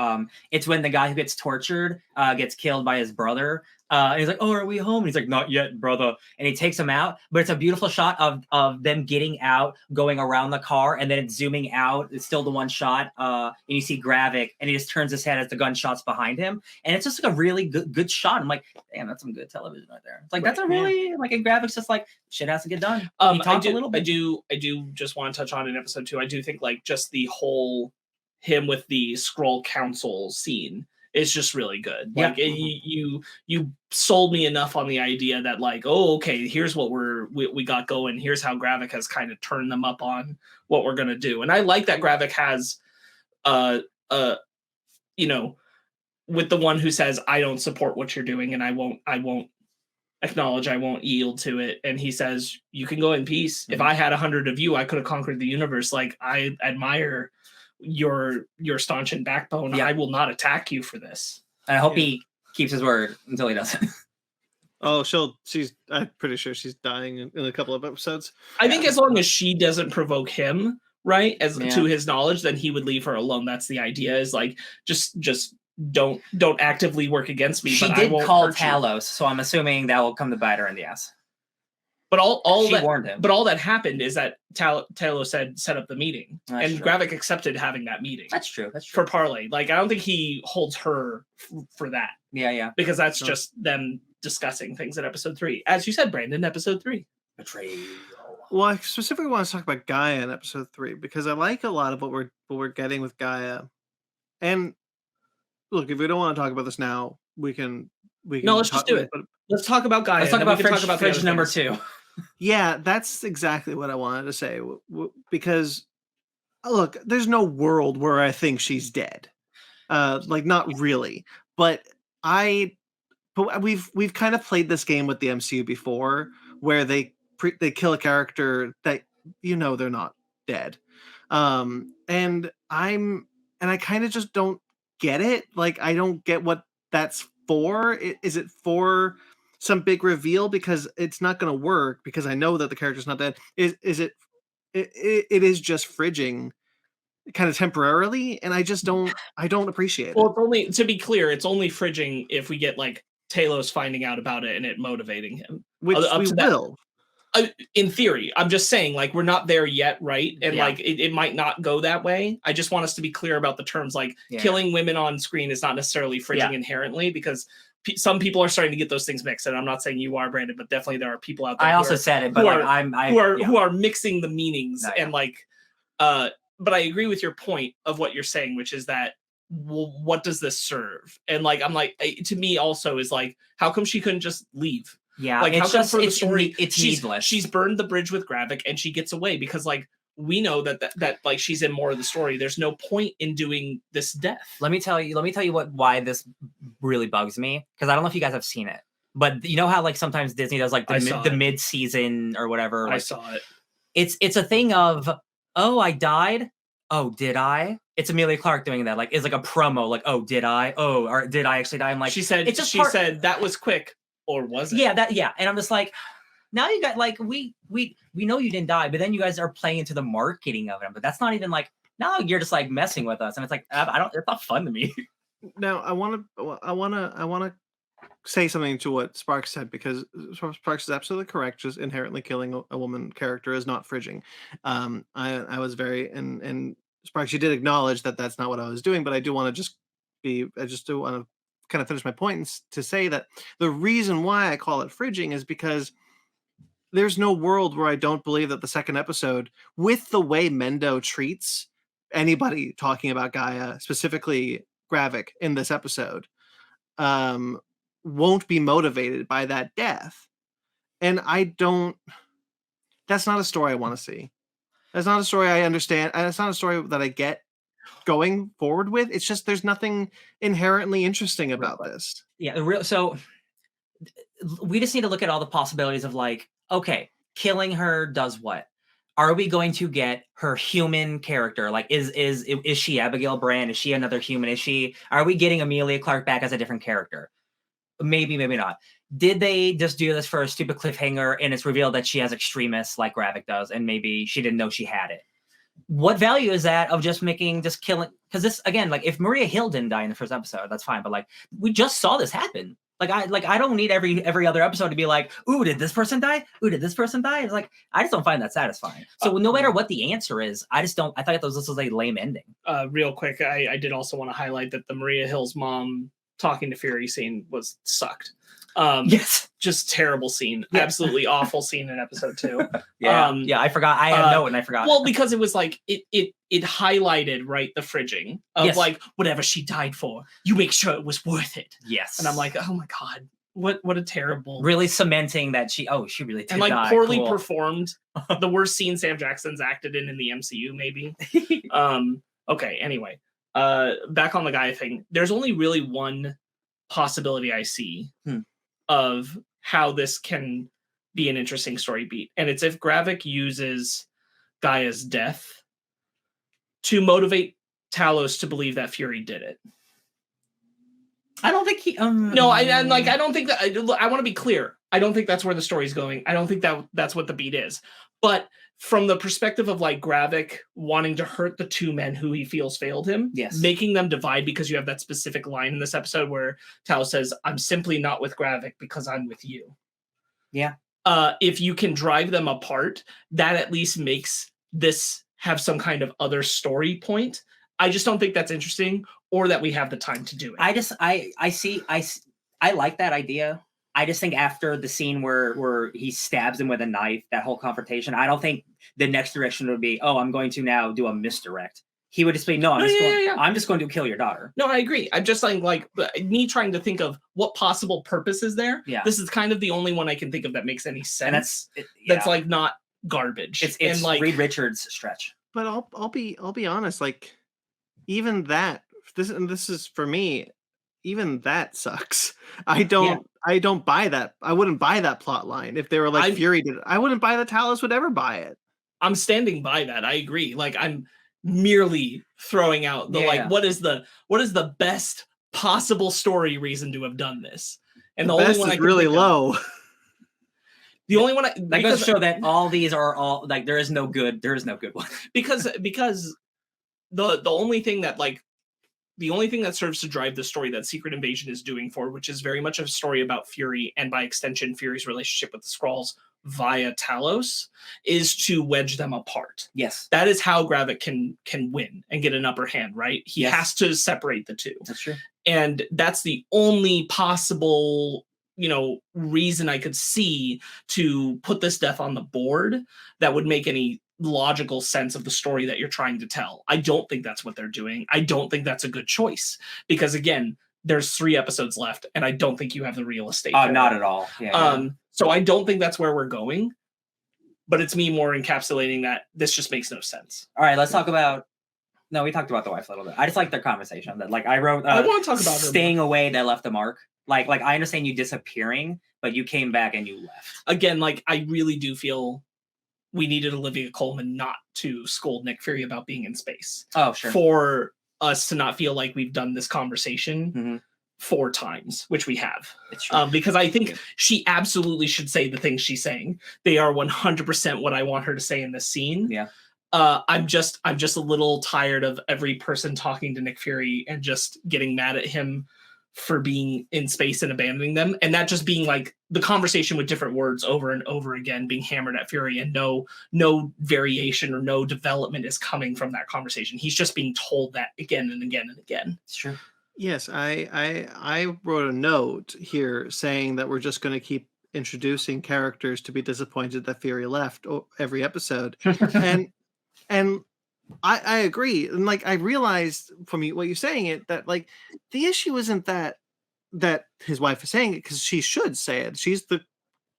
It's when the guy who gets tortured gets killed by his brother. And he's like, "Oh, are we home?" And he's like, "Not yet, brother." And he takes him out, but it's a beautiful shot of them getting out, going around the car, and then it's zooming out. It's still the one shot, and you see Gravik, and he just turns his head as the gunshots behind him, and it's just like a really good shot. I'm like, damn, that's some good television right there. It's like that's a really like, and Gravik's just like, shit has to get done. He talks a little bit. I do just want to touch on in episode 2. I do think like just the whole him with the Skrull Council scene is just really good. Like you sold me enough on the idea that like, oh, okay, here's what we got going. Here's how Gravik has kind of turned them up on what we're gonna do. And I like that Gravik has, with the one who says, I don't support what you're doing, and I won't acknowledge, I won't yield to it. And he says, you can go in peace. Mm-hmm. If I had 100 of you, I could have conquered the universe. Like, I admire your staunch and backbone. I will not attack you for this. And I hope he keeps his word until he doesn't. Oh, I'm pretty sure she's dying in a couple of episodes. I think as long as she doesn't provoke him, right, to his knowledge, then he would leave her alone. That's the idea, is like, just don't actively work against me. She but did I won't call hurt Talos, you. so I'm assuming that will come to bite her in the ass. But she warned him. But all that happened is that Talos said set up the meeting, That's and true. Gravik accepted having that meeting. That's true. For Parley. Like, I don't think he holds her for that. Yeah. Because that's just them discussing things in episode 3. As you said, Brandon, episode 3. Betrayal. Well, I specifically want to talk about Gaia in episode 3 because I like a lot of what we're getting with Gaia. And look, if we don't want to talk about this now, we can. No, let's just do it. Let's talk about Gaia. Let's talk about fridge number 2. Yeah, that's exactly what I wanted to say. Because, look, there's no world where I think she's dead. Like, not really. But we've kind of played this game with the MCU before, where they kill a character that they're not dead. And I kind of just don't get it. Like, I don't get what that's for. Is it for some big reveal? Because it's not going to work, because I know that the character's not dead. It is just fridging kind of temporarily, and I don't appreciate it. Well, it's only, to be clear, it's only fridging if we get like Talos finding out about it and it motivating him. Which we will. In theory, I'm just saying, like, we're not there yet, right? And like, it might not go that way. I just want us to be clear about the terms. Like, killing women on screen is not necessarily fridging inherently, because some people are starting to get those things mixed. And I'm not saying you are, Brandon, but definitely there are people out there. I also said it, but who are mixing the meanings and like. But I agree with your point of what you're saying, which is that, well, what does this serve? And like, I'm like, to me also is like, how come she couldn't just leave? Yeah, like, how come for the story it's needless. She's burned the bridge with Gravik and she gets away, because like, we know that like she's in more of the story. There's no point in doing this death. Let me tell you why this really bugs me, because I don't know if you guys have seen it, but you know how like sometimes Disney does like the mid-season or whatever. Like, I saw it. It's a thing of, oh, I died. Oh, did I? It's Emilia Clarke doing that. Like, it's like a promo. Like, oh, did I? Oh, or did I actually die? I'm like, she said said that was quick, or was it? Yeah. And I'm just like, now you got like we know you didn't die, but then you guys are playing into the marketing of it. But that's not even like, now you're just like messing with us, and it's like it's not fun to me. Now I want to say something to what Sparkz said, because Sparkz is absolutely correct. Just inherently killing a woman character is not fridging. I was very and Sparkz, you did acknowledge that that's not what I was doing, but I do want to I just do want to kind of finish my point to say that the reason why I call it fridging is because there's no world where I don't believe that the second episode, with the way Mendo treats anybody talking about Gaia, specifically Gravik in this episode, won't be motivated by that death. And that's not a story I want to see. That's not a story I understand. And it's not a story that I get going forward with. It's just, there's nothing inherently interesting about this. Yeah. So we just need to look at all the possibilities of like, okay, killing her does what? Are we going to get her human character? Like, is she Abigail Brand? Is she another human? Are we getting Emilia Clarke back as a different character? Maybe, maybe not. Did they just do this for a stupid cliffhanger and it's revealed that she has extremists like Gravik does, and maybe she didn't know she had it? What value is that of just killing? Because this, again, like if Maria Hill didn't die in the first episode, that's fine. But like, we just saw this happen. I don't need every other episode to be like, ooh, did this person die? Ooh, did this person die? It's like, I just don't find that satisfying. So no matter what the answer is, I thought this was a lame ending. Real quick, I did also want to highlight that the Maria Hill's mom talking to Fury scene sucked. Yes, just terrible scene. Yeah. Absolutely awful scene in episode 2. Yeah, I forgot. I had no, and I forgot. Well, because it was like it highlighted, right, the fridging of like, whatever she died for, you make sure it was worth it. Yes. And I'm like, oh my god, what a terrible, really cementing that she really did, and like die. Poorly performed. The worst scene Sam Jackson's acted in the MCU, maybe. Okay, anyway, back on the Gaia thing. There's only really one possibility I see of how this can be an interesting story beat, and it's if Gravik uses Gaia's death to motivate Talos to believe that Fury did it. I don't think he. No, I don't think that. I want to be clear. I don't think that's where the story's going. I don't think that's what the beat is. But from the perspective of like Gravik wanting to hurt the two men who he feels failed him, making them divide, because you have that specific line in this episode where Talos says, "I'm simply not with Gravik because I'm with you." Yeah. If you can drive them apart, that at least makes this have some kind of other story point. I just don't think that's interesting, or that we have the time to do it. I like that idea. I just think after the scene where he stabs him with a knife, that whole confrontation, I don't think the next direction would be, oh, I'm going to now do a misdirect. He would just be, no, I'm just going to kill your daughter. No, I agree. I'm just saying, like me trying to think of what possible purpose is there. Yeah. This is kind of the only one I can think of that makes any sense. And that's like not garbage. It's like Reed Richards' stretch. But I'll be honest, like even that, this is for me, even that sucks. I don't buy that. I wouldn't buy that plot line if they were like Fury did it. I wouldn't buy that Talos would ever buy it. I'm standing by that. I agree. Like I'm merely throwing out the what is the best possible story reason to have done this? And the only one I can really low. The only one that goes to show that all these are all like there is no good one. because the only thing that serves to drive the story that Secret Invasion is doing forward, which is very much a story about Fury and by extension Fury's relationship with the Skrulls via Talos, is to wedge them apart. Yes. That is how Gravik can win and get an upper hand, right? He has to separate the two. That's true. And that's the only possible, reason I could see to put this death on the board that would make any logical sense of the story that you're trying to tell. I don't think that's what they're doing. I don't think that's a good choice, because again, there's 3 episodes left and I don't think you have the real estate. Not at all. So I don't think that's where we're going, but it's me more encapsulating that this just makes no sense. All right, let's talk about. No, we talked about the wife a little bit. I just like their conversation. That like I wrote. I want to talk about staying away that left a mark. Like I understand you disappearing, but you came back and you left. Again, like I really do feel we needed Olivia Colman not to scold Nick Fury about being in space. Oh, sure. For us to not feel like we've done this conversation 4 times, which we have. It's true. Because I think she absolutely should say the things she's saying. They are 100% what I want her to say in this scene. Yeah. I'm just a little tired of every person talking to Nick Fury and just getting mad at him for being in space and abandoning them, and that just being like the conversation with different words over and over again being hammered at Fury, and no variation or no development is coming from that conversation. He's just being told that again and again and again. It's true. Yes, I wrote a note here saying that we're just going to keep introducing characters to be disappointed that Fury left every episode, and I agree. And like I realized from what you're saying it that like the issue isn't that his wife is saying it, because she should say it. She's the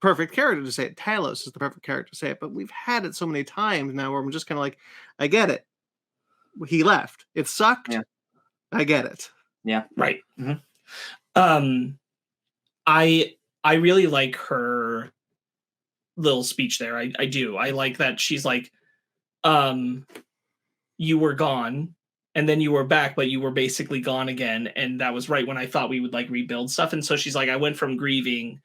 perfect character to say it. Talos is the perfect character to say it. But we've had it so many times now where I'm just kind of like, I get it. He left. It sucked. Yeah. I get it. Yeah. Right. I really like her little speech there. I do. I like that she's like, you were gone and then you were back, but you were basically gone again. And that was right when I thought we would like rebuild stuff. And so she's like, I went from grieving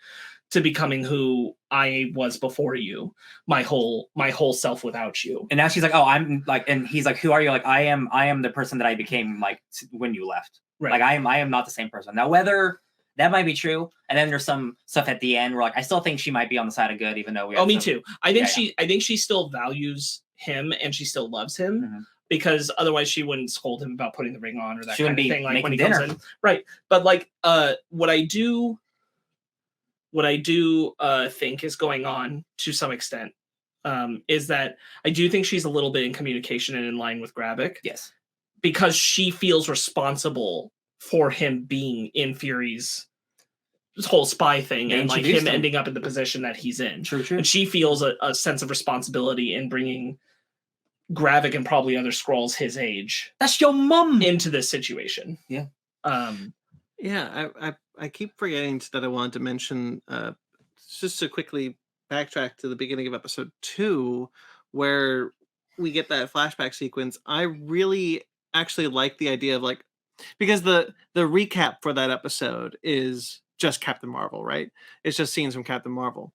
to becoming who I was before you, my whole self without you. And now she's like, oh, I'm like, and he's like, who are you? Like, I am the person that I became like when you left. Right. Like I am not the same person. Now, whether that might be true. And then there's some stuff at the end where like, I still think she might be on the side of good, even though we. Oh, me too. I think she still values him and she still loves him. Because otherwise she wouldn't scold him about putting the ring on or that kind of thing. Like when he comes in, right? But like, what I do think is going on to some extent is that I do think she's a little bit in communication and in line with Gravik. Yes, because she feels responsible for him being in Fury's whole spy thing and like him ending up in the position that he's in. True. And she feels a sense of responsibility in bringing Gravik and probably other Skrulls his age. That's your mom into this situation. Yeah. I keep forgetting that I wanted to mention just to quickly backtrack to the beginning of episode 2 where we get that flashback sequence. I really actually like the idea of like, because the recap for that episode is just Captain Marvel, right? It's just scenes from Captain Marvel.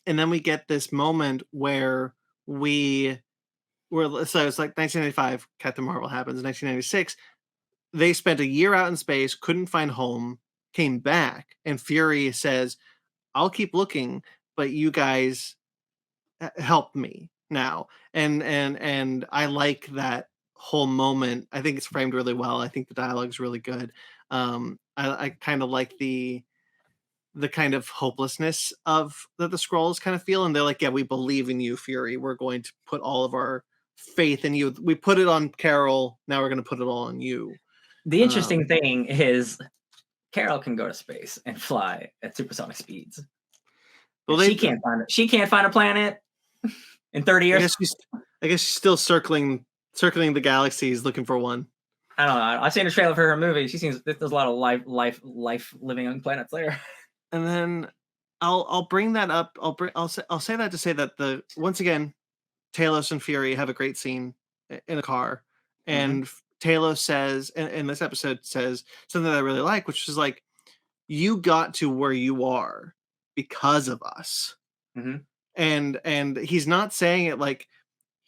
And then we get this moment where so it's like 1995, Captain Marvel happens. 1996, they spent a year out in space, couldn't find home, came back, and Fury says, I'll keep looking, but you guys help me now. And I like that whole moment. I think it's framed really well. I think the dialogue's really good. I kind of like the kind of hopelessness of that the Skrulls kind of feel, and they're like, yeah, we believe in you, Fury. We're going to put all of our faith in you. We put it on Carol, now we're going to put it all on you. The interesting thing is Carol can go to space and fly at supersonic speeds. Well, she can't find a planet in 30 years. I guess she's still circling the galaxies looking for one. I don't know. I've seen a trailer for her movie. She seems there's a lot of life living on planets there. And then I'll bring that up. I'll say that to say that once again, Talos and Fury have a great scene in a car, and Talos says, in this episode says something that I really like, which is like, you got to where you are because of us. And he's not saying it like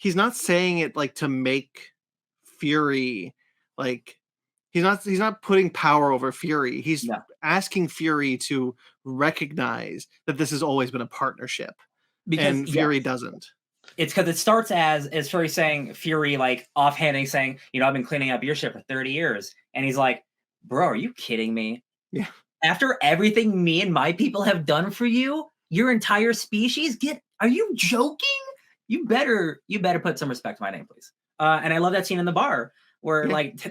to make Fury like he's not putting power over Fury. He's asking Fury to recognize that this has always been a partnership, and Fury doesn't. It's because it starts as Fury saying, Fury like offhanding saying, I've been cleaning up your ship for 30 years. And he's like, bro, are you kidding me? Yeah. After everything me and my people have done for you, your entire species, are you joking? You better put some respect to my name, please. And I love that scene in the bar where like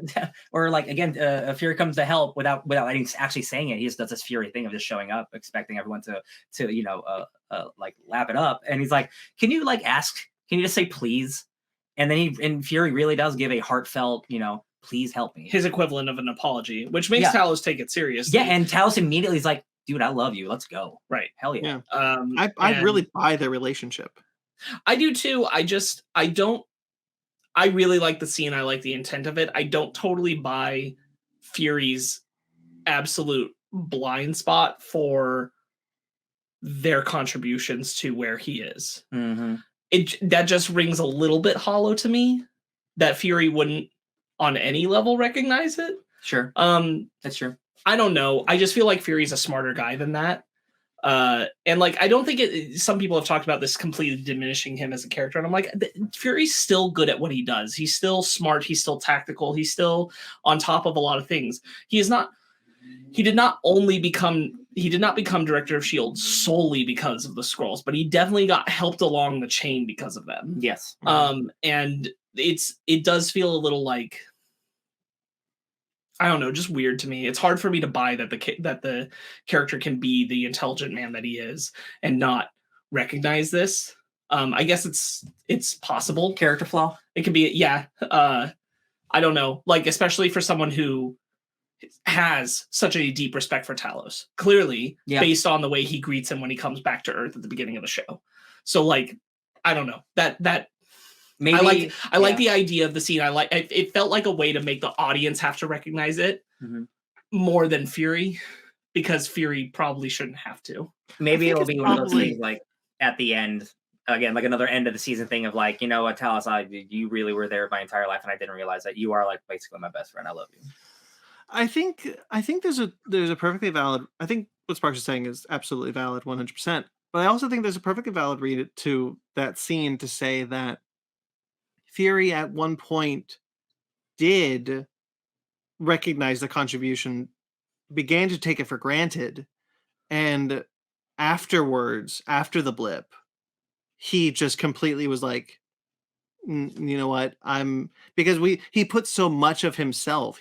or like again Fury comes to help without actually saying it. He just does this Fury thing of just showing up expecting everyone to like lap it up, and he's like, can you just say please? And then Fury really does give a heartfelt, please help me, his equivalent of an apology, which makes Talos take it seriously. Yeah, and Talos immediately is like, dude, I love you, let's go. Right. Hell yeah. I really buy their relationship. I do too. I really like the scene. I like the intent of it. I don't totally buy Fury's absolute blind spot for their contributions to where he is. Mm-hmm. That just rings a little bit hollow to me, that Fury wouldn't on any level recognize it. Sure. That's true. I don't know. I just feel like Fury's a smarter guy than that. And like, I don't think some people have talked about this completely diminishing him as a character. And I'm like, Fury's still good at what he does. He's still smart. He's still tactical. He's still on top of a lot of things. He did not become director of S.H.I.E.L.D. solely because of the Skrulls, but he definitely got helped along the chain because of them. Yes. And it does feel a little like, I don't know, just weird to me. It's hard for me to buy that the character can be the intelligent man that he is and not recognize this. I guess it's possible. Character flaw. It could be, yeah. I don't know, like, especially for someone who has such a deep respect for Talos, clearly, based on the way he greets him when he comes back to Earth at the beginning of the show. So, like, I don't know, that. Maybe, I like the idea of the scene. It felt like a way to make the audience have to recognize it more than Fury, because Fury probably shouldn't have to. Maybe it'll be one of those things like at the end, again, like another end of the season thing of like, you know what, Talos, you really were there my entire life, and I didn't realize that you are like basically my best friend. I love you. I think there's a perfectly valid. I think what Sparkz is saying is absolutely valid, 100%. But I also think there's a perfectly valid read to that scene to say that Fury at one point did recognize the contribution, began to take it for granted, and afterwards, after the blip, he just completely was like, you know what, because he put so much of himself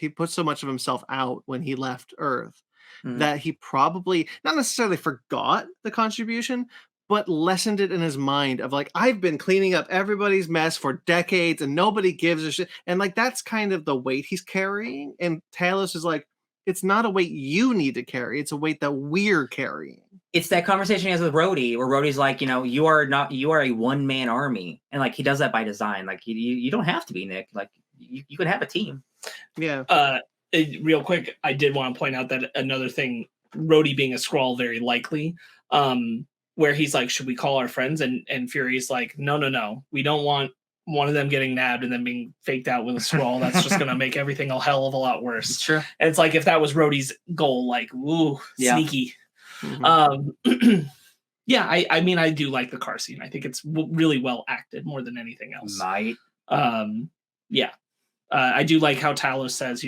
out when he left Earth that he probably not necessarily forgot the contribution, but lessened it in his mind of like, I've been cleaning up everybody's mess for decades and nobody gives a shit. And like, that's kind of the weight he's carrying. And Talos is like, it's not a weight you need to carry. It's a weight that we're carrying. It's that conversation he has with Rhodey, where Rhodey's like, you are a one-man army. And like, he does that by design. Like, you don't have to be, Nick. Like, you could have a team. Yeah. Real quick, I did want to point out that another thing, Rhodey being a Skrull, very likely, where he's like, should we call our friends? And Fury's like, no. We don't want one of them getting nabbed and then being faked out with a Skrull. That's just going to make everything a hell of a lot worse. Sure. And it's like, if that was Rhodey's goal, like, woo, sneaky. Mm-hmm. I mean, I do like the car scene. I think it's really well acted more than anything else. Might. I do like how Talos says,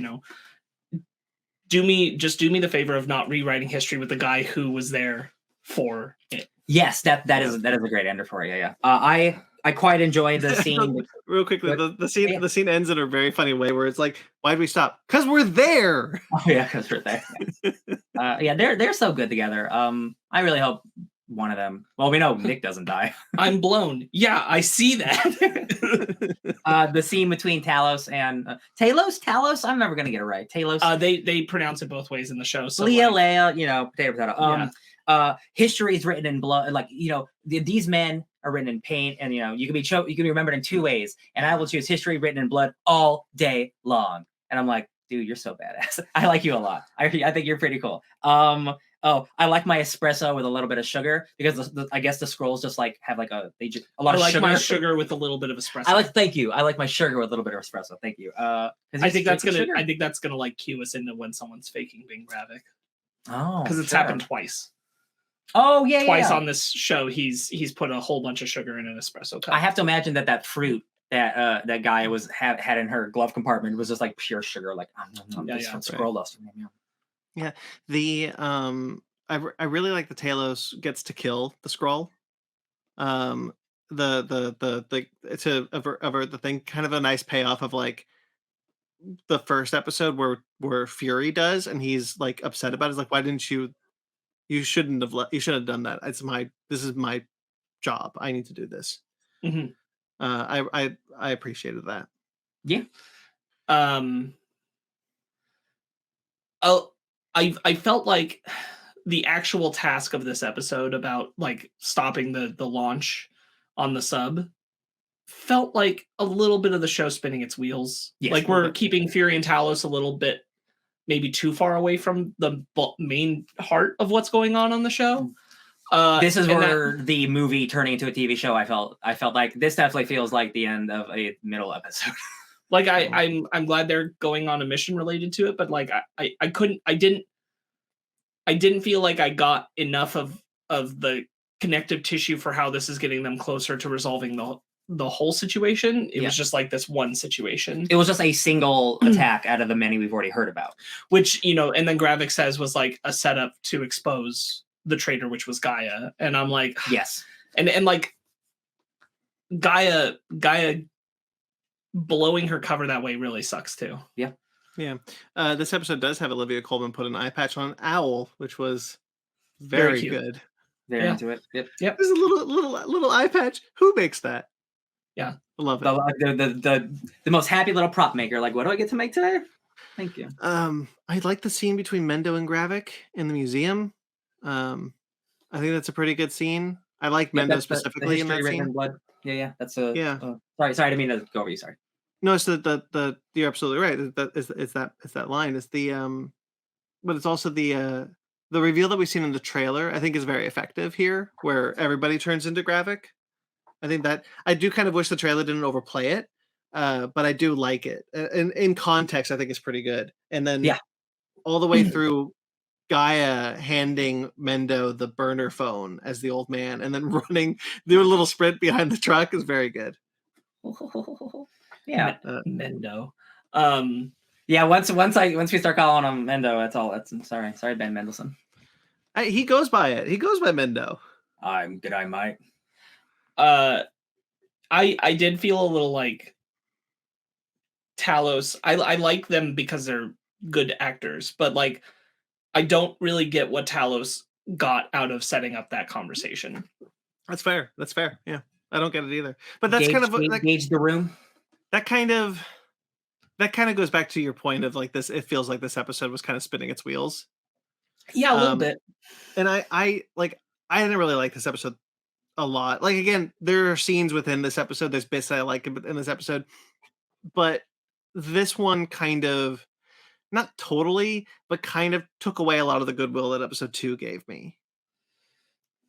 do me the favor of not rewriting history with the guy who was there for it. Yes, that is a great ender for you. Yeah. I quite enjoy the scene. Real quickly, the scene ends in a very funny way where it's like, why'd we stop? Because we're there. Oh yeah, because we're there. They're so good together. I really hope one of them. Well, we know Nick doesn't die. I'm blown. Yeah, I see that. The scene between Talos and Talos. I'm never gonna get it right. Talos. They pronounce it both ways in the show. So Leia, potato. History is written in blood. Like, these men are written in paint, and you can be remembered in two ways. And I will choose history written in blood all day long. And I'm like, dude, you're so badass. I like you a lot. I think you're pretty cool. I like my espresso with a little bit of sugar, because I guess the Skrulls just like have like a lot of sugar. I like my sugar with a little bit of espresso. Thank you. I like my sugar with a little bit of espresso. Thank you. I think that's gonna like cue us into when someone's faking being Gravik. Oh, because it's happened twice. Oh yeah, twice on this show. He's put a whole bunch of sugar in an espresso cup. I have to imagine that fruit that that guy had in her glove compartment was just like pure sugar, like Skrull dust. Yeah, I really like the Talos gets to kill the Skrull. The thing, kind of a nice payoff of like, the first episode where Fury does, and he's like upset about it. It's like, why didn't you? You shouldn't have you should have done that. This is my job. I need to do this. Mm-hmm. I appreciated that. Yeah. I felt like the actual task of this episode about like stopping the launch on the sub felt like a little bit of the show spinning its wheels. Yes, like we're keeping Fury and Talos a little bit maybe too far away from the main heart of what's going on the show. This is where the movie turning into a TV show. I felt like this definitely feels like the end of a middle episode. Like I'm glad they're going on a mission related to it, but like I didn't feel like I got enough of the connective tissue for how this is getting them closer to resolving the whole situation. It was just like this one situation. It was just a single attack out of the many we've already heard about. Which, and then Gravik says was like a setup to expose the traitor, which was Gaia. And I'm like, yes. And like Gaia blowing her cover that way really sucks too. Yeah. Yeah. This episode does have Olivia Colman put an eye patch on an owl, which was very good. Very into it. Yep. There's a little eye patch. Who makes that? Yeah. I love it. The most happy little prop maker. Like, what do I get to make today? Thank you. I like the scene between Mendo and Gravik in the museum. I think that's a pretty good scene. I like Mendo specifically in that scene. Blood. Yeah. That's a yeah. Sorry, I didn't mean to go over you. Sorry. No, it's the you're absolutely right. It's that line. It's the but it's also the reveal that we've seen in the trailer. I think is very effective here, where everybody turns into Gravik. I think that I do kind of wish the trailer didn't overplay it, but I do like it. In context, I think it's pretty good. And then all the way through, Gaia handing Mendo the burner phone as the old man, and then running, do a little sprint behind the truck is very good. Yeah, Mendo. Yeah, once we start calling him Mendo, that's all. Sorry, Ben Mendelsohn. He goes by it. He goes by Mendo. Good eye, Mike. I did feel a little like Talos. I like them because they're good actors, but like I don't really get what Talos got out of setting up that conversation. That's fair. Yeah, I don't get it either. But that's gauge the room. That kind of goes back to your point of like this. It feels like this episode was kind of spinning its wheels. Yeah, a little bit. And I didn't really like this episode a lot. Like, again, there are scenes within this episode. There's bits that I like in this episode, but this one kind of, not totally, but kind of took away a lot of the goodwill that episode 2 gave me.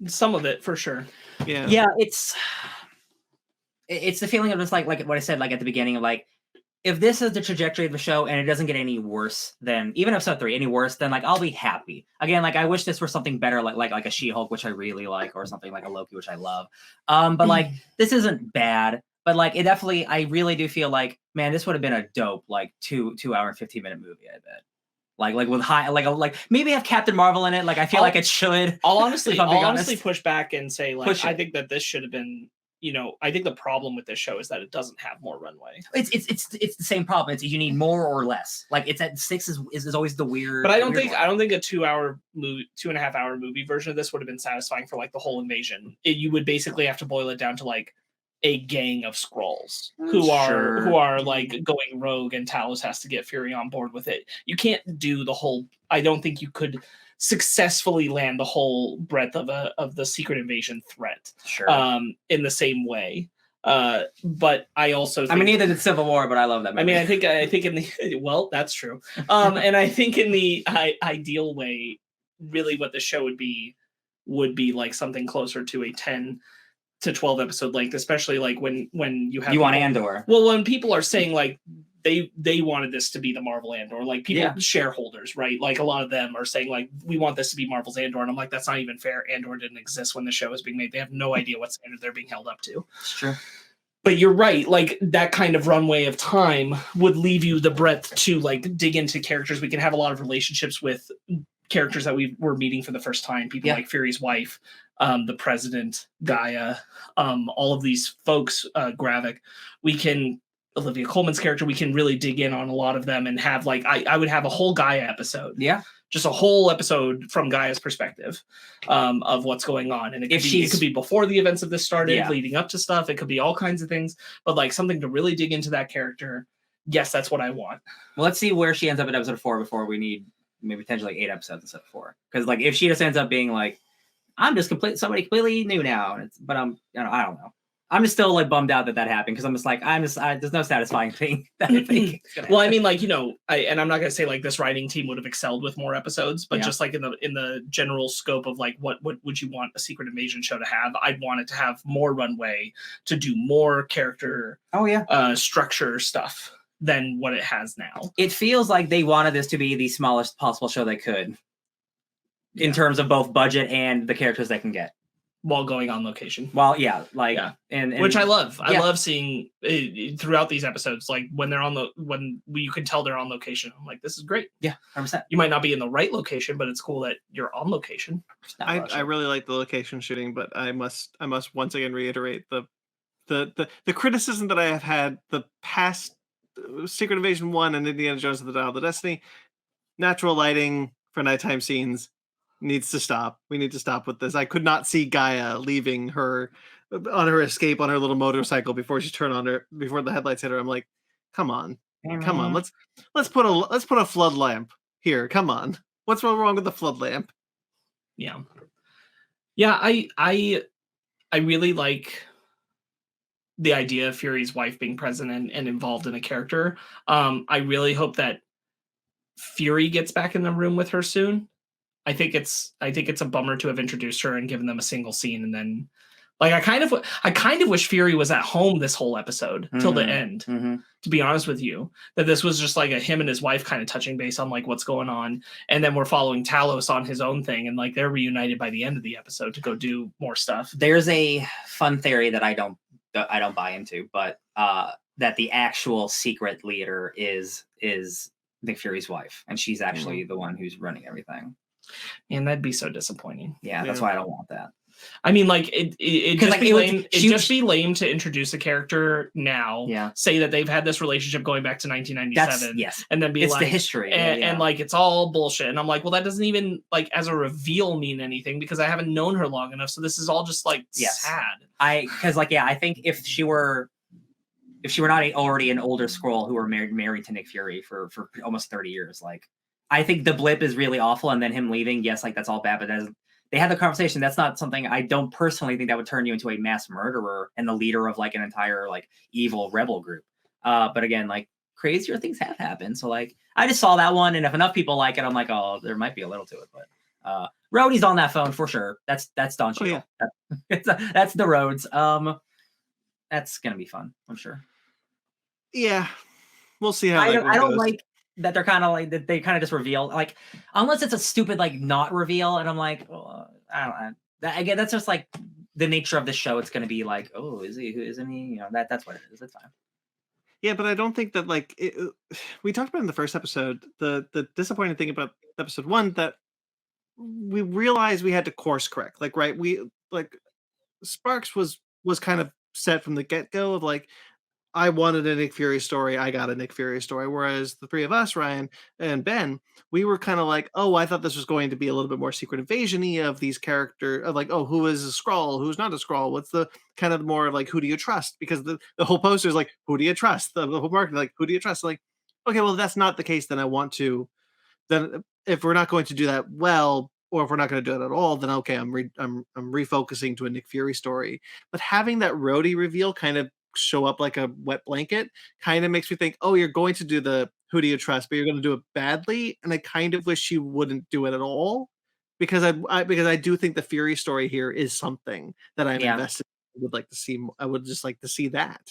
Some of it, for sure. Yeah. It's the feeling of just like what I said, like at the beginning of like, if this is the trajectory of the show and it doesn't get any worse than even episode 3, any worse, then like I'll be happy. Again, like I wish this were something better, like a She-Hulk, which I really like, or something like a Loki, which I love. But like this isn't bad. But like it definitely, I really do feel like, man, this would have been a dope like 2 hour and 15-minute movie. I bet. Like with high, like maybe have Captain Marvel in it. Like I feel like it should. I'll honestly push back and say like I think that this should have been. I think the problem with this show is that it doesn't have more runway. It's the same problem. It's you need more or less. Like it's at 6 is always the weird. But I don't think a 2-hour movie, 2.5-hour movie version of this would have been satisfying for like the whole invasion. You would basically have to boil it down to like a gang of Skrulls who are like going rogue, and Talos has to get Fury on board with it. You can't do the whole. I don't think you could successfully land the whole breadth of the secret invasion threat in the same way. But I also think, neither did Civil War, but I love that movie. I think in the that's true. And I think in the ideal way, really what the show would be like something closer to a 10 to 12 episode length, especially like when you have want Andor. Well, when people are saying like they wanted this to be the Marvel Andor, like people, shareholders, right? Like a lot of them are saying like, we want this to be Marvel's Andor. And I'm like, that's not even fair. Andor didn't exist when the show was being made. They have no idea what standard they're being held up to. It's true. But you're right. Like that kind of runway of time would leave you the breadth to like dig into characters. We can have a lot of relationships with characters that we're meeting for the first time. People like Fury's wife, the president, Gaia, all of these folks, Gravik. We can Olivia Colman's character, we can really dig in on a lot of them and have like I would have a whole Gaia episode. Yeah. Just a whole episode from Gaia's perspective of what's going on. And it could be before the events of this started, leading up to stuff. It could be all kinds of things, but like something to really dig into that character. Yes, that's what I want. Well, let's see where she ends up in episode 4 before we need maybe potentially like 8 episodes instead of 4. Because like if she just ends up being like, I'm just somebody completely new now, and but I don't know. I'm just still like bummed out that happened because I'm just like there's no satisfying thing that I think. Well, I mean, like and I'm not gonna say like this writing team would have excelled with more episodes, but just like in the general scope of like what would you want a Secret Invasion show to have? I'd want it to have more runway to do more character structure stuff than what it has now. It feels like they wanted this to be the smallest possible show they could in terms of both budget and the characters they can get. While going on location. Well, and which I love. I love seeing throughout these episodes, like when they're when you can tell they're on location. I'm like, this is great. Yeah, 100%. You might not be in the right location, but it's cool that you're on location. I really like the location shooting, but I must once again reiterate the criticism that I have had the past Secret Invasion 1 and Indiana Jones and the Dial of the Destiny. Natural lighting for nighttime scenes needs to stop. We need to stop with this. I could not see Gaia leaving her on her escape on her little motorcycle before the headlights hit her. I'm like, come on. Let's put a flood lamp here. Come on. What's wrong with the flood lamp? Yeah. Yeah, I really like the idea of Fury's wife being present and involved in a character. I really hope that Fury gets back in the room with her soon. I think it's a bummer to have introduced her and given them a single scene, and then like I kind of wish Fury was at home this whole episode till the end. To be honest with you, that this was just like a him and his wife kind of touching base on like what's going on, and then we're following Talos on his own thing, and like they're reunited by the end of the episode to go do more stuff. There's a fun theory that I don't buy into, but that the actual secret leader is Nick Fury's wife, and she's actually the one who's running everything. And that'd be so disappointing. Yeah, that's why I don't want that. I mean, like it'd just be lame to introduce a character now. Yeah. Say that they've had this relationship going back to 1997. Yes. And then it's the history. And like it's all bullshit. And I'm like, well, that doesn't even like as a reveal mean anything because I haven't known her long enough. So this is all just like sad. I think if she were not already an older Skrull who were married to Nick Fury for almost 30 years, like. I think the blip is really awful, and then him leaving, yes, like that's all bad. But they had the conversation. That's not something I don't personally think that would turn you into a mass murderer and the leader of like an entire like evil rebel group. But again, like crazier things have happened. So like I just saw that one, and if enough people like it, I'm like, oh, there might be a little to it. But Rhodey's on that phone for sure. That's Don Cheadle. Oh, yeah. That's the Rhodes. That's gonna be fun, I'm sure. Yeah, we'll see how. I don't like. That they're kind of like that they kind of just reveal like unless it's a stupid like not reveal and I'm like well, I don't know. Again, that's just like the nature of the show. It's going to be like, oh, is he? Who isn't he? You know, that's what it is. It's fine. Yeah, but I don't think that like we talked about in the first episode the disappointing thing about episode 1 that we realized we had to course correct. Like we like Sparkz was kind of set from the get-go of like I wanted a Nick Fury story. I got a Nick Fury story. Whereas the three of us, Ryan and Ben, we were kind of like, oh, I thought this was going to be a little bit more Secret Invasion-y of these characters of like, oh, who is a Skrull? Who's not a Skrull? What's the kind of more like, who do you trust? Because the whole poster is like, who do you trust? The whole marketing, like, who do you trust? Like, okay, well, if that's not the case, then then if we're not going to do that well, or if we're not going to do it at all, then okay, I'm refocusing to a Nick Fury story. But having that Rhodey reveal kind of show up like a wet blanket kind of makes me think, oh, you're going to do the who do you trust, but you're going to do it badly. And I kind of wish you wouldn't do it at all because I do think the Fury story here is something that I'm invested in. Would like to see. I would just like to see that.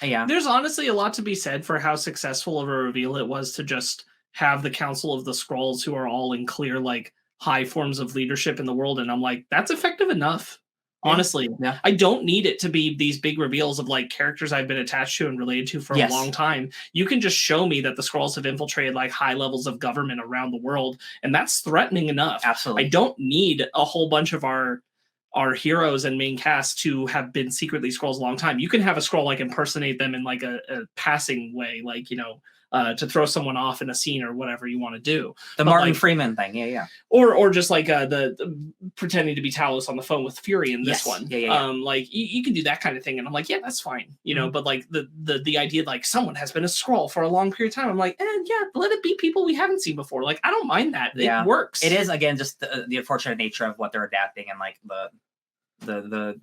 Yeah, there's honestly a lot to be said for how successful of a reveal it was to just have the Council of the Skrulls who are all in clear like high forms of leadership in the world, and I'm like, that's effective enough. Honestly, I don't need it to be these big reveals of like characters I've been attached to and related to for a long time. You can just show me that the Skrulls have infiltrated like high levels of government around the world, and that's threatening enough. Absolutely. I don't need a whole bunch of our our heroes and main cast to have been secretly Skrulls a long time. You can have a Skrull like impersonate them in like a passing way, like, you know, to throw someone off in a scene or whatever you want to do. The but Martin like, Freeman thing, yeah. Or just like the pretending to be Talos on the phone with Fury in this one. Yeah. Like you can do that kind of thing, and I'm like, yeah, that's fine, you know. But like the idea like someone has been a Skrull for a long period of time, I'm like, yeah, let it be people we haven't seen before. Like I don't mind that. Yeah. It works. It is again just the unfortunate nature of what they're adapting, and like the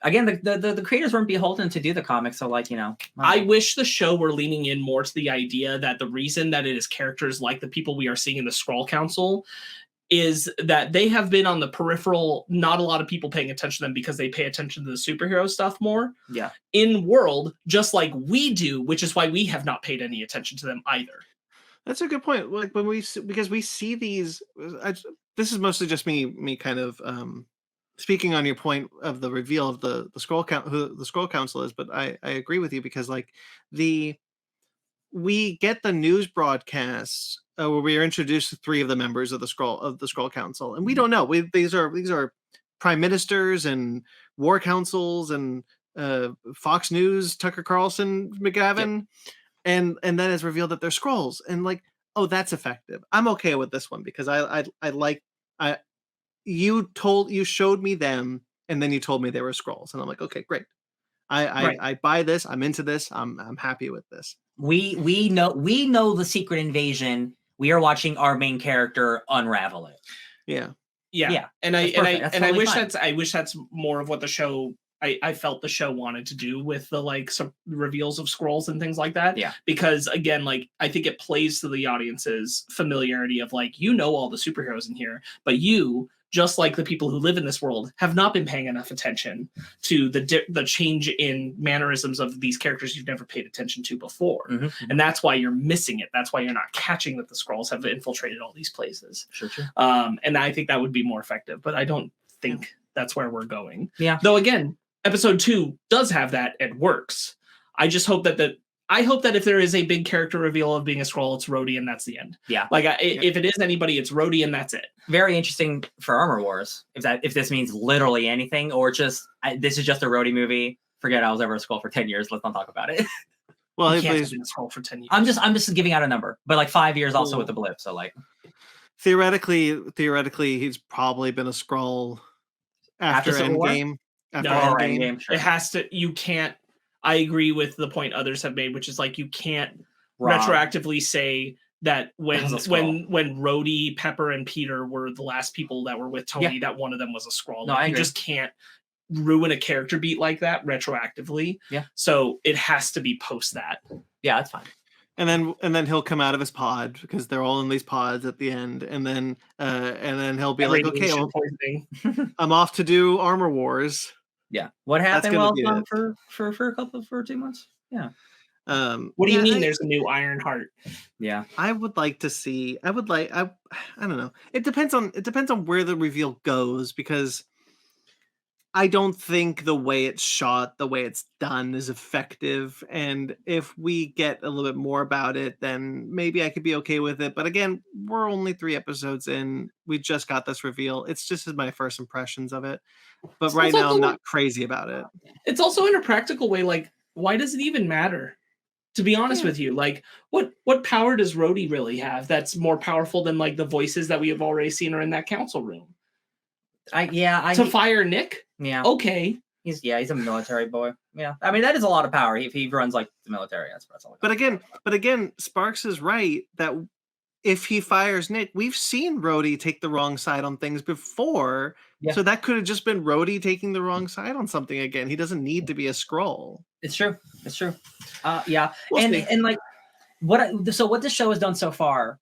again, the creators weren't beholden to do the comics, so like, you know. I wish the show were leaning in more to the idea that the reason that it is characters like the people we are seeing in the Skrull Council is that they have been on the peripheral, not a lot of people paying attention to them because they pay attention to the superhero stuff more. Yeah. In world, just like we do, which is why we have not paid any attention to them either. That's a good point. Like when because we see these, this is mostly just me kind of speaking on your point of the reveal of the Skrull count, who the Skrull Council is, but I agree with you because like we get the news broadcasts where we are introduced to 3 of the members of the Skrull Council, and we don't know. These are prime ministers and war councils and Fox News, Tucker Carlson, McGavin, and then it's revealed that they're Skrulls, and like, oh, that's effective. I'm okay with this one because you showed me them, and then you told me they were Skrulls, and I'm like, okay, great. I buy this. I'm into this. I'm happy with this. We know the secret invasion. We are watching our main character unravel it. Yeah. And I wish that's more of what the show. I felt the show wanted to do with the like some reveals of Skrulls and things like that. Yeah. Because again, like I think it plays to the audience's familiarity of like, you know, all the superheroes in here, but you, just like the people who live in this world, have not been paying enough attention to the change in mannerisms of these characters you've never paid attention to before. Mm-hmm. And that's why you're missing it. That's why you're not catching that the Skrulls have infiltrated all these places. Sure. And I think that would be more effective, but I don't think that's where we're going. Yeah. Though again, episode 2 does have that. It works. I just hope that I hope that if there is a big character reveal of being a Skrull, it's Rhodey, and that's the end. Yeah. Like if it is anybody, it's Rhodey, and that's it. Very interesting for Armor Wars. If this means literally anything, or just this is just a Rhodey movie. Forget I was ever a Skrull for 10 years. Let's not talk about it. Well, he can't have been a Skrull for 10 years. I'm just giving out a number, but like 5 years also with the blip. So like theoretically, he's probably been a Skrull after Endgame. Endgame. Sure. It has to. You can't. I agree with the point others have made, which is like you can't retroactively say that when Rhodey, Pepper, and Peter were the last people that were with Tony, that one of them was a Skrull. No, you just can't ruin a character beat like that retroactively. Yeah. So it has to be post that. Yeah, that's fine. And then he'll come out of his pod because they're all in these pods at the end, and then he'll be like, okay, I'm off to do Armor Wars. Yeah. What happened for 2 months? Yeah. What do you mean there's a new Iron Heart? Yeah. I would like to see. I don't know. It depends on where the reveal goes, because I don't think the way it's shot, the way it's done is effective. And if we get a little bit more about it, then maybe I could be okay with it. But again, we're only 3 episodes in. We just got this reveal. It's just my first impressions of it. But right now, I'm not crazy about it. It's also in a practical way, like, why does it even matter? To be honest with you, like, what power does Rhodey really have that's more powerful than like the voices that we have already seen are in that council room? To fire Nick? Yeah. Okay. He's a military boy. Yeah. I mean, that is a lot of power. If he runs like the military, that's all. But again, Sparkz is right that if he fires Nick, we've seen Rhodey take the wrong side on things before. Yeah. So that could have just been Rhodey taking the wrong side on something again. He doesn't need to be a Skrull. It's true. Yeah. And like what this show has done so far,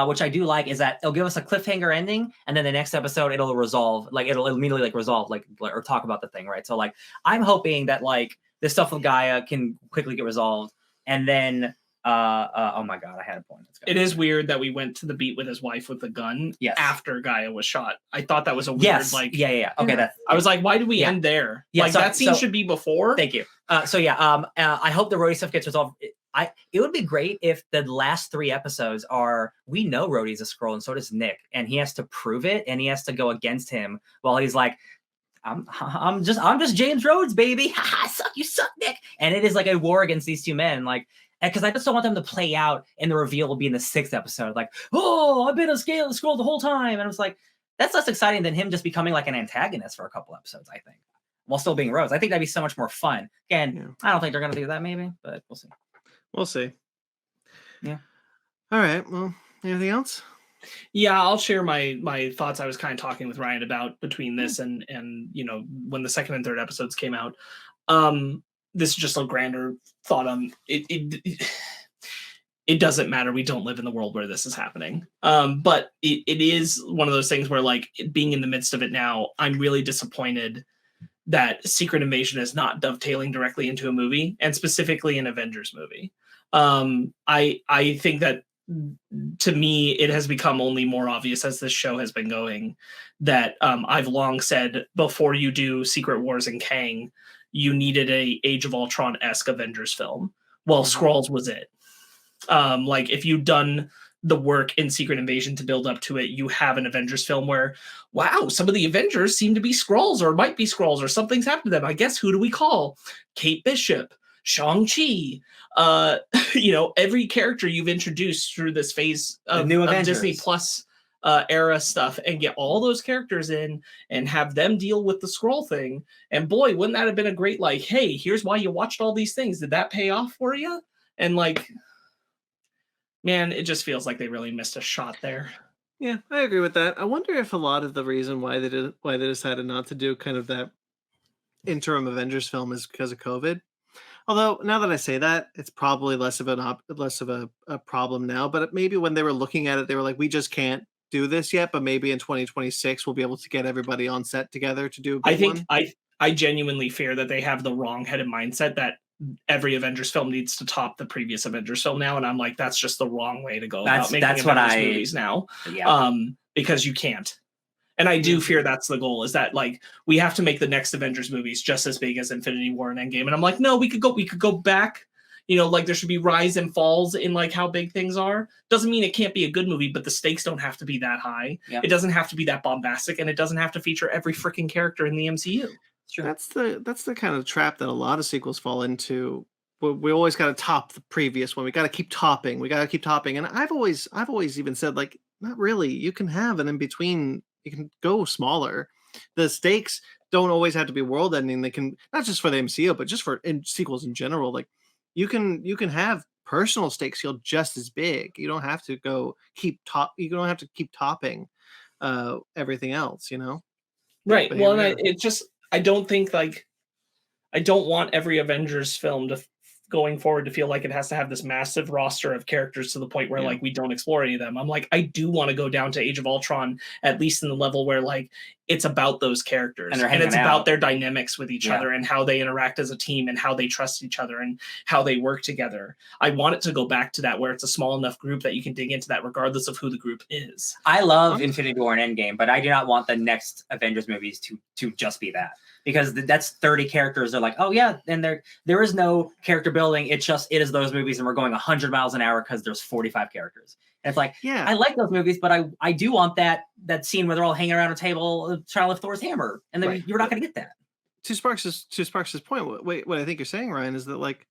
which I do like, is that it'll give us a cliffhanger ending, and then the next episode it'll resolve, like it'll immediately like resolve, like or talk about the thing, right? So like I'm hoping that like this stuff with Gaia can quickly get resolved, and then oh my god, I had a point. It is weird that we went to the beat with his wife with the gun after Gaia was shot. I thought that was a weird Okay, I was like, why did we end there? Yeah, like that scene should be before. Thank you. I hope the Rhodey stuff gets resolved. It would be great if the last 3 episodes are, we know Rhodey's a Skrull and so does Nick, and he has to prove it, and he has to go against him while he's like, I'm just James Rhodes, baby. You suck, Nick. And it is like a war against these two men, like, because I just don't want them to play out and the reveal will be in the 6th episode, like, oh, I've been a Skrull the whole time, and I was like, that's less exciting than him just becoming like an antagonist for a couple episodes, I think, while still being Rhodes. I think that'd be so much more fun. Again, I don't think they're gonna do that, maybe, but we'll see. We'll see. Yeah. All right. Well, anything else? Yeah, I'll share my thoughts. I was kind of talking with Ryan about between this and when the 2nd and 3rd episodes came out. This is just a grander thought on it. It doesn't matter. We don't live in the world where this is happening. But it is one of those things where, like, being in the midst of it now, I'm really disappointed that Secret Invasion is not dovetailing directly into a movie, and specifically an Avengers movie. I think that, to me, it has become only more obvious as this show has been going that I've long said, before you do Secret Wars and Kang, you needed a Age of Ultron-esque Avengers film. Well, Skrulls was it. Like, if you'd done the work in Secret Invasion to build up to it, you have an Avengers film where, wow, some of the Avengers seem to be Skrulls, or might be Skrulls, or something's happened to them. I guess, who do we call? Kate Bishop, Shang-Chi, every character you've introduced through this phase of Disney Plus era stuff, and get all those characters in and have them deal with the Skrull thing. And boy, wouldn't that have been a great, like, hey, here's why you watched all these things. Did that pay off for you? And, like, man, it just feels like they really missed a shot there. Yeah, I agree with that. I wonder if a lot of the reason why they decided not to do kind of that interim Avengers film is because of COVID. Although, now that I say that, it's probably less of a problem now. But maybe when they were looking at it, they were like, we just can't do this yet. But maybe in 2026, we'll be able to get everybody on set together to do a big one. I genuinely fear that they have the wrong-headed mindset that every Avengers film needs to top the previous Avengers film now. And I'm like, that's just the wrong way to go about making Avengers movies now. Yeah. Because you can't. And I do fear that's the goal, is that, like, we have to make the next Avengers movies just as big as Infinity War and Endgame. And I'm like, no, we could go back, like, there should be rise and falls in, like, how big things are. Doesn't mean it can't be a good movie, but the stakes don't have to be that high. Yeah. It doesn't have to be that bombastic, and it doesn't have to feature every freaking character in the MCU. Sure. That's the kind of trap that a lot of sequels fall into. We always got to top the previous one. We got to keep topping. And I've always even said, like, not really. You can have an in between. You can go smaller. The stakes don't always have to be world ending. They can, not just for the MCU, but just for sequels in general. Like, you can have personal stakes feel just as big. You don't have to You don't have to keep topping everything else. Right. Well, I don't think, like, I don't want every Avengers film going forward to feel like it has to have this massive roster of characters to the point where like we don't explore any of them. I'm like, I do want to go down to Age of Ultron, at least in the level where, like, it's about those characters and it's about their dynamics with each other and how they interact as a team and how they trust each other and how they work together. I want it to go back to that, where it's a small enough group that you can dig into that regardless of who the group is. I love Infinity War and Endgame, but I do not want the next Avengers movies to just be that. Because that's 30 characters. They're like, oh yeah, and there is no character building. It is those movies, and we're going 100 miles an hour because there's 45 characters. And it's like, yeah, I like those movies, but I do want that scene where they're all hanging around a table trying to lift Thor's hammer, and then you're not going to get that. To Spark's point, what I think you're saying, Ryan, is that, like,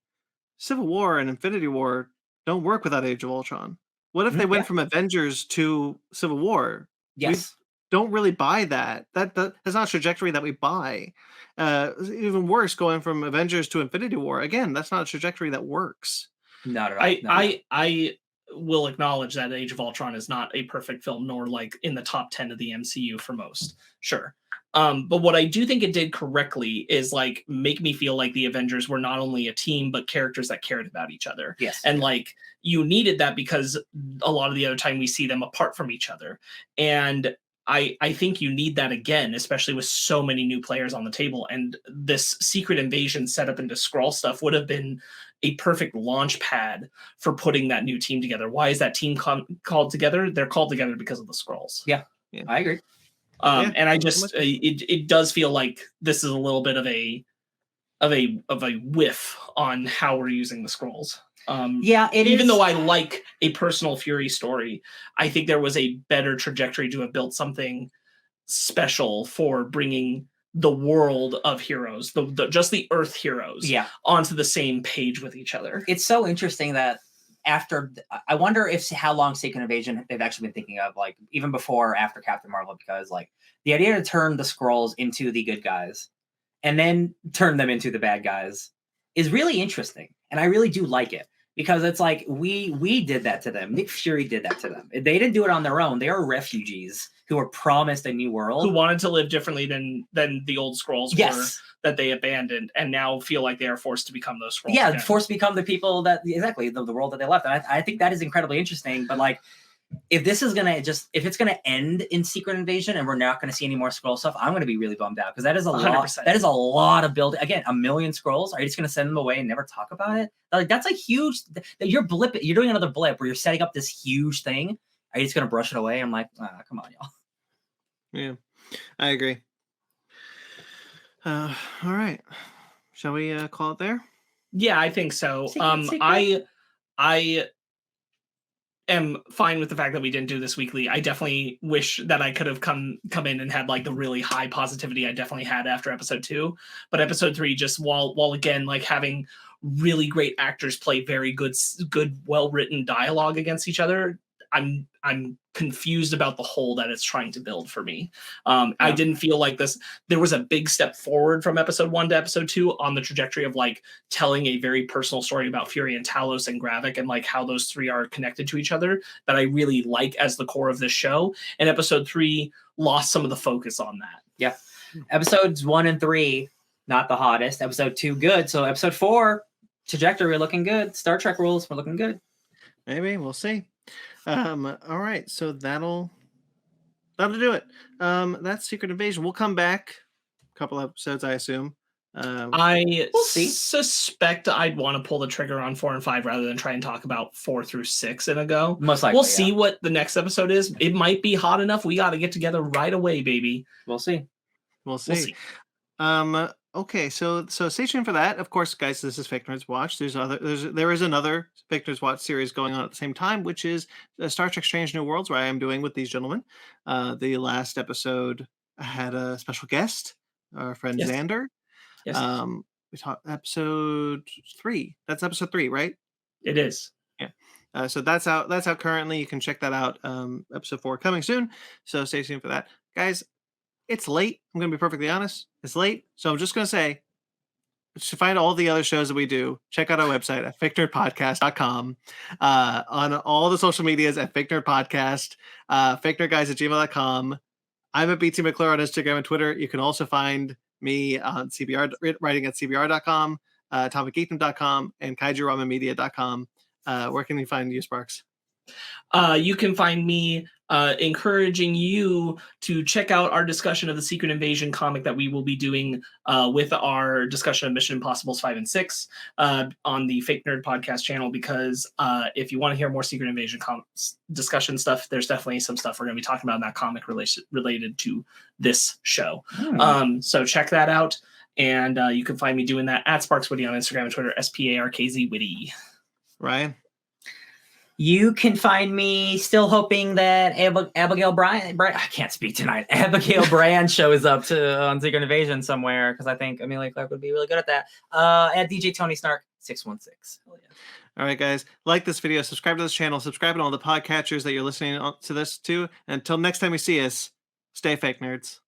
Civil War and Infinity War don't work without Age of Ultron. What if they went from Avengers to Civil War? Yes. Don't really buy that. That's not a trajectory that we buy. Even worse, going from Avengers to Infinity War, again, that's not a trajectory that works. Not at all. I will acknowledge that Age of Ultron is not a perfect film, nor, like, in the top 10 of the MCU for most. Sure. But what I do think it did correctly is, like, make me feel like the Avengers were not only a team, but characters that cared about each other. Yes. And, like, you needed that because a lot of the other time we see them apart from each other. And I think you need that again, especially with so many new players on the table. And this Secret Invasion setup into Skrull stuff would have been a perfect launch pad for putting that new team together. Why is that team called together? They're called together because of the Skrulls. Yeah, I agree. And I just it does feel like this is a little bit of a whiff on how we're using the Skrulls. Even though I like a personal Fury story, I think there was a better trajectory to have built something special for bringing the world of heroes, just the Earth heroes, onto the same page with each other. It's so interesting that after, I wonder if how long Secret Invasion they've actually been thinking of, like even before or after Captain Marvel, because like the idea to turn the Skrulls into the good guys and then turn them into the bad guys is really interesting, and I really do like it. Because it's like we did that to them. Nick Fury did that to them. They didn't do it on their own. They are refugees who were promised a new world, who wanted to live differently than the old Skrulls were, that they abandoned, and now feel like they are forced to become those Skrulls. Yeah, again. Forced to become the people that the world that they left. And I think that is incredibly interesting. But like, if this is gonna if it's gonna end in Secret Invasion and we're not gonna see any more Skrull stuff, I'm gonna be really bummed out, because that is a 100%. Lot. That is a lot of building. Again, 1 million Skrulls. Are you just gonna send them away and never talk about it? Like, that's a huge. You're doing another blip where you're setting up this huge thing. Are you just gonna brush it away? I'm like, come on, y'all. Yeah, I agree. All right, shall we call it there? Yeah, I think so. I am fine with the fact that we didn't do this weekly. I definitely wish that I could have come in and had like the really high positivity I definitely had after episode 2. But episode 3, just while again, like having really great actors play very good, well-written dialogue against each other, I'm confused about the whole that it's trying to build for me. I didn't feel like there was a big step forward from episode 1 to episode 2 on the trajectory of like telling a very personal story about Fury and Talos and Gravik and like how those 3 are connected to each other, that I really like as the core of this show. And episode 3 lost some of the focus on that. Yeah. Episodes 1 and 3, not the hottest. Episode 2, good. So episode 4, trajectory looking good. Star Trek rules, we're looking good. Maybe, we'll see. All right, so that'll do it. That's Secret Invasion. We'll come back a couple episodes, I assume. We'll see. Suspect I'd want to pull the trigger on 4 and 5 rather than try and talk about 4 through 6 in a go. Most likely, we'll see what the next episode is. It might be hot enough. We got to get together right away, baby. We'll see. We'll see. Okay, so stay tuned for that. Of course, guys, this is Fake Nerds Watch. There is another Fake Nerds Watch series going on at the same time, which is Star Trek Strange New Worlds, where I am doing with these gentlemen. The last episode had a special guest, our friend Xander. Yes. We talked episode 3. That's episode 3, right? It is. Yeah. So that's out currently. You can check that out. Episode 4 coming soon. So stay tuned for that, guys. It's late. I'm going to be perfectly honest. It's late. So I'm just going to say, to find all the other shows that we do, check out our website at fakenerdpodcast.com. On all the social medias at Fake Nerd Podcast, fakenerdguys@gmail.com. I'm at BT McClure on Instagram and Twitter. You can also find me on CBR, writing at CBR.com, atomicgeekdom.com, and kaijuramenmedia.com. Where can you find you, Sparkz? You can find me encouraging you to check out our discussion of the Secret Invasion comic that we will be doing with our discussion of Mission Impossibles 5 and 6 on the Fake Nerd Podcast channel, because if you want to hear more Secret Invasion discussion stuff, there's definitely some stuff we're going to be talking about in that comic related to this show. So check that out, and you can find me doing that at Sparkzwitty on Instagram and Twitter, SPARKZWitty. Ryan? You can find me still hoping that Abigail Bryan, I can't speak tonight. Abigail Bryan shows up on Secret Invasion somewhere, because I think Amelia Clark would be really good at that. At DJ Tony Snark 616. Oh, yeah. All right, guys, like this video, subscribe to this channel, subscribe to all the podcatchers that you're listening to this to. And until next time we see us, stay fake nerds.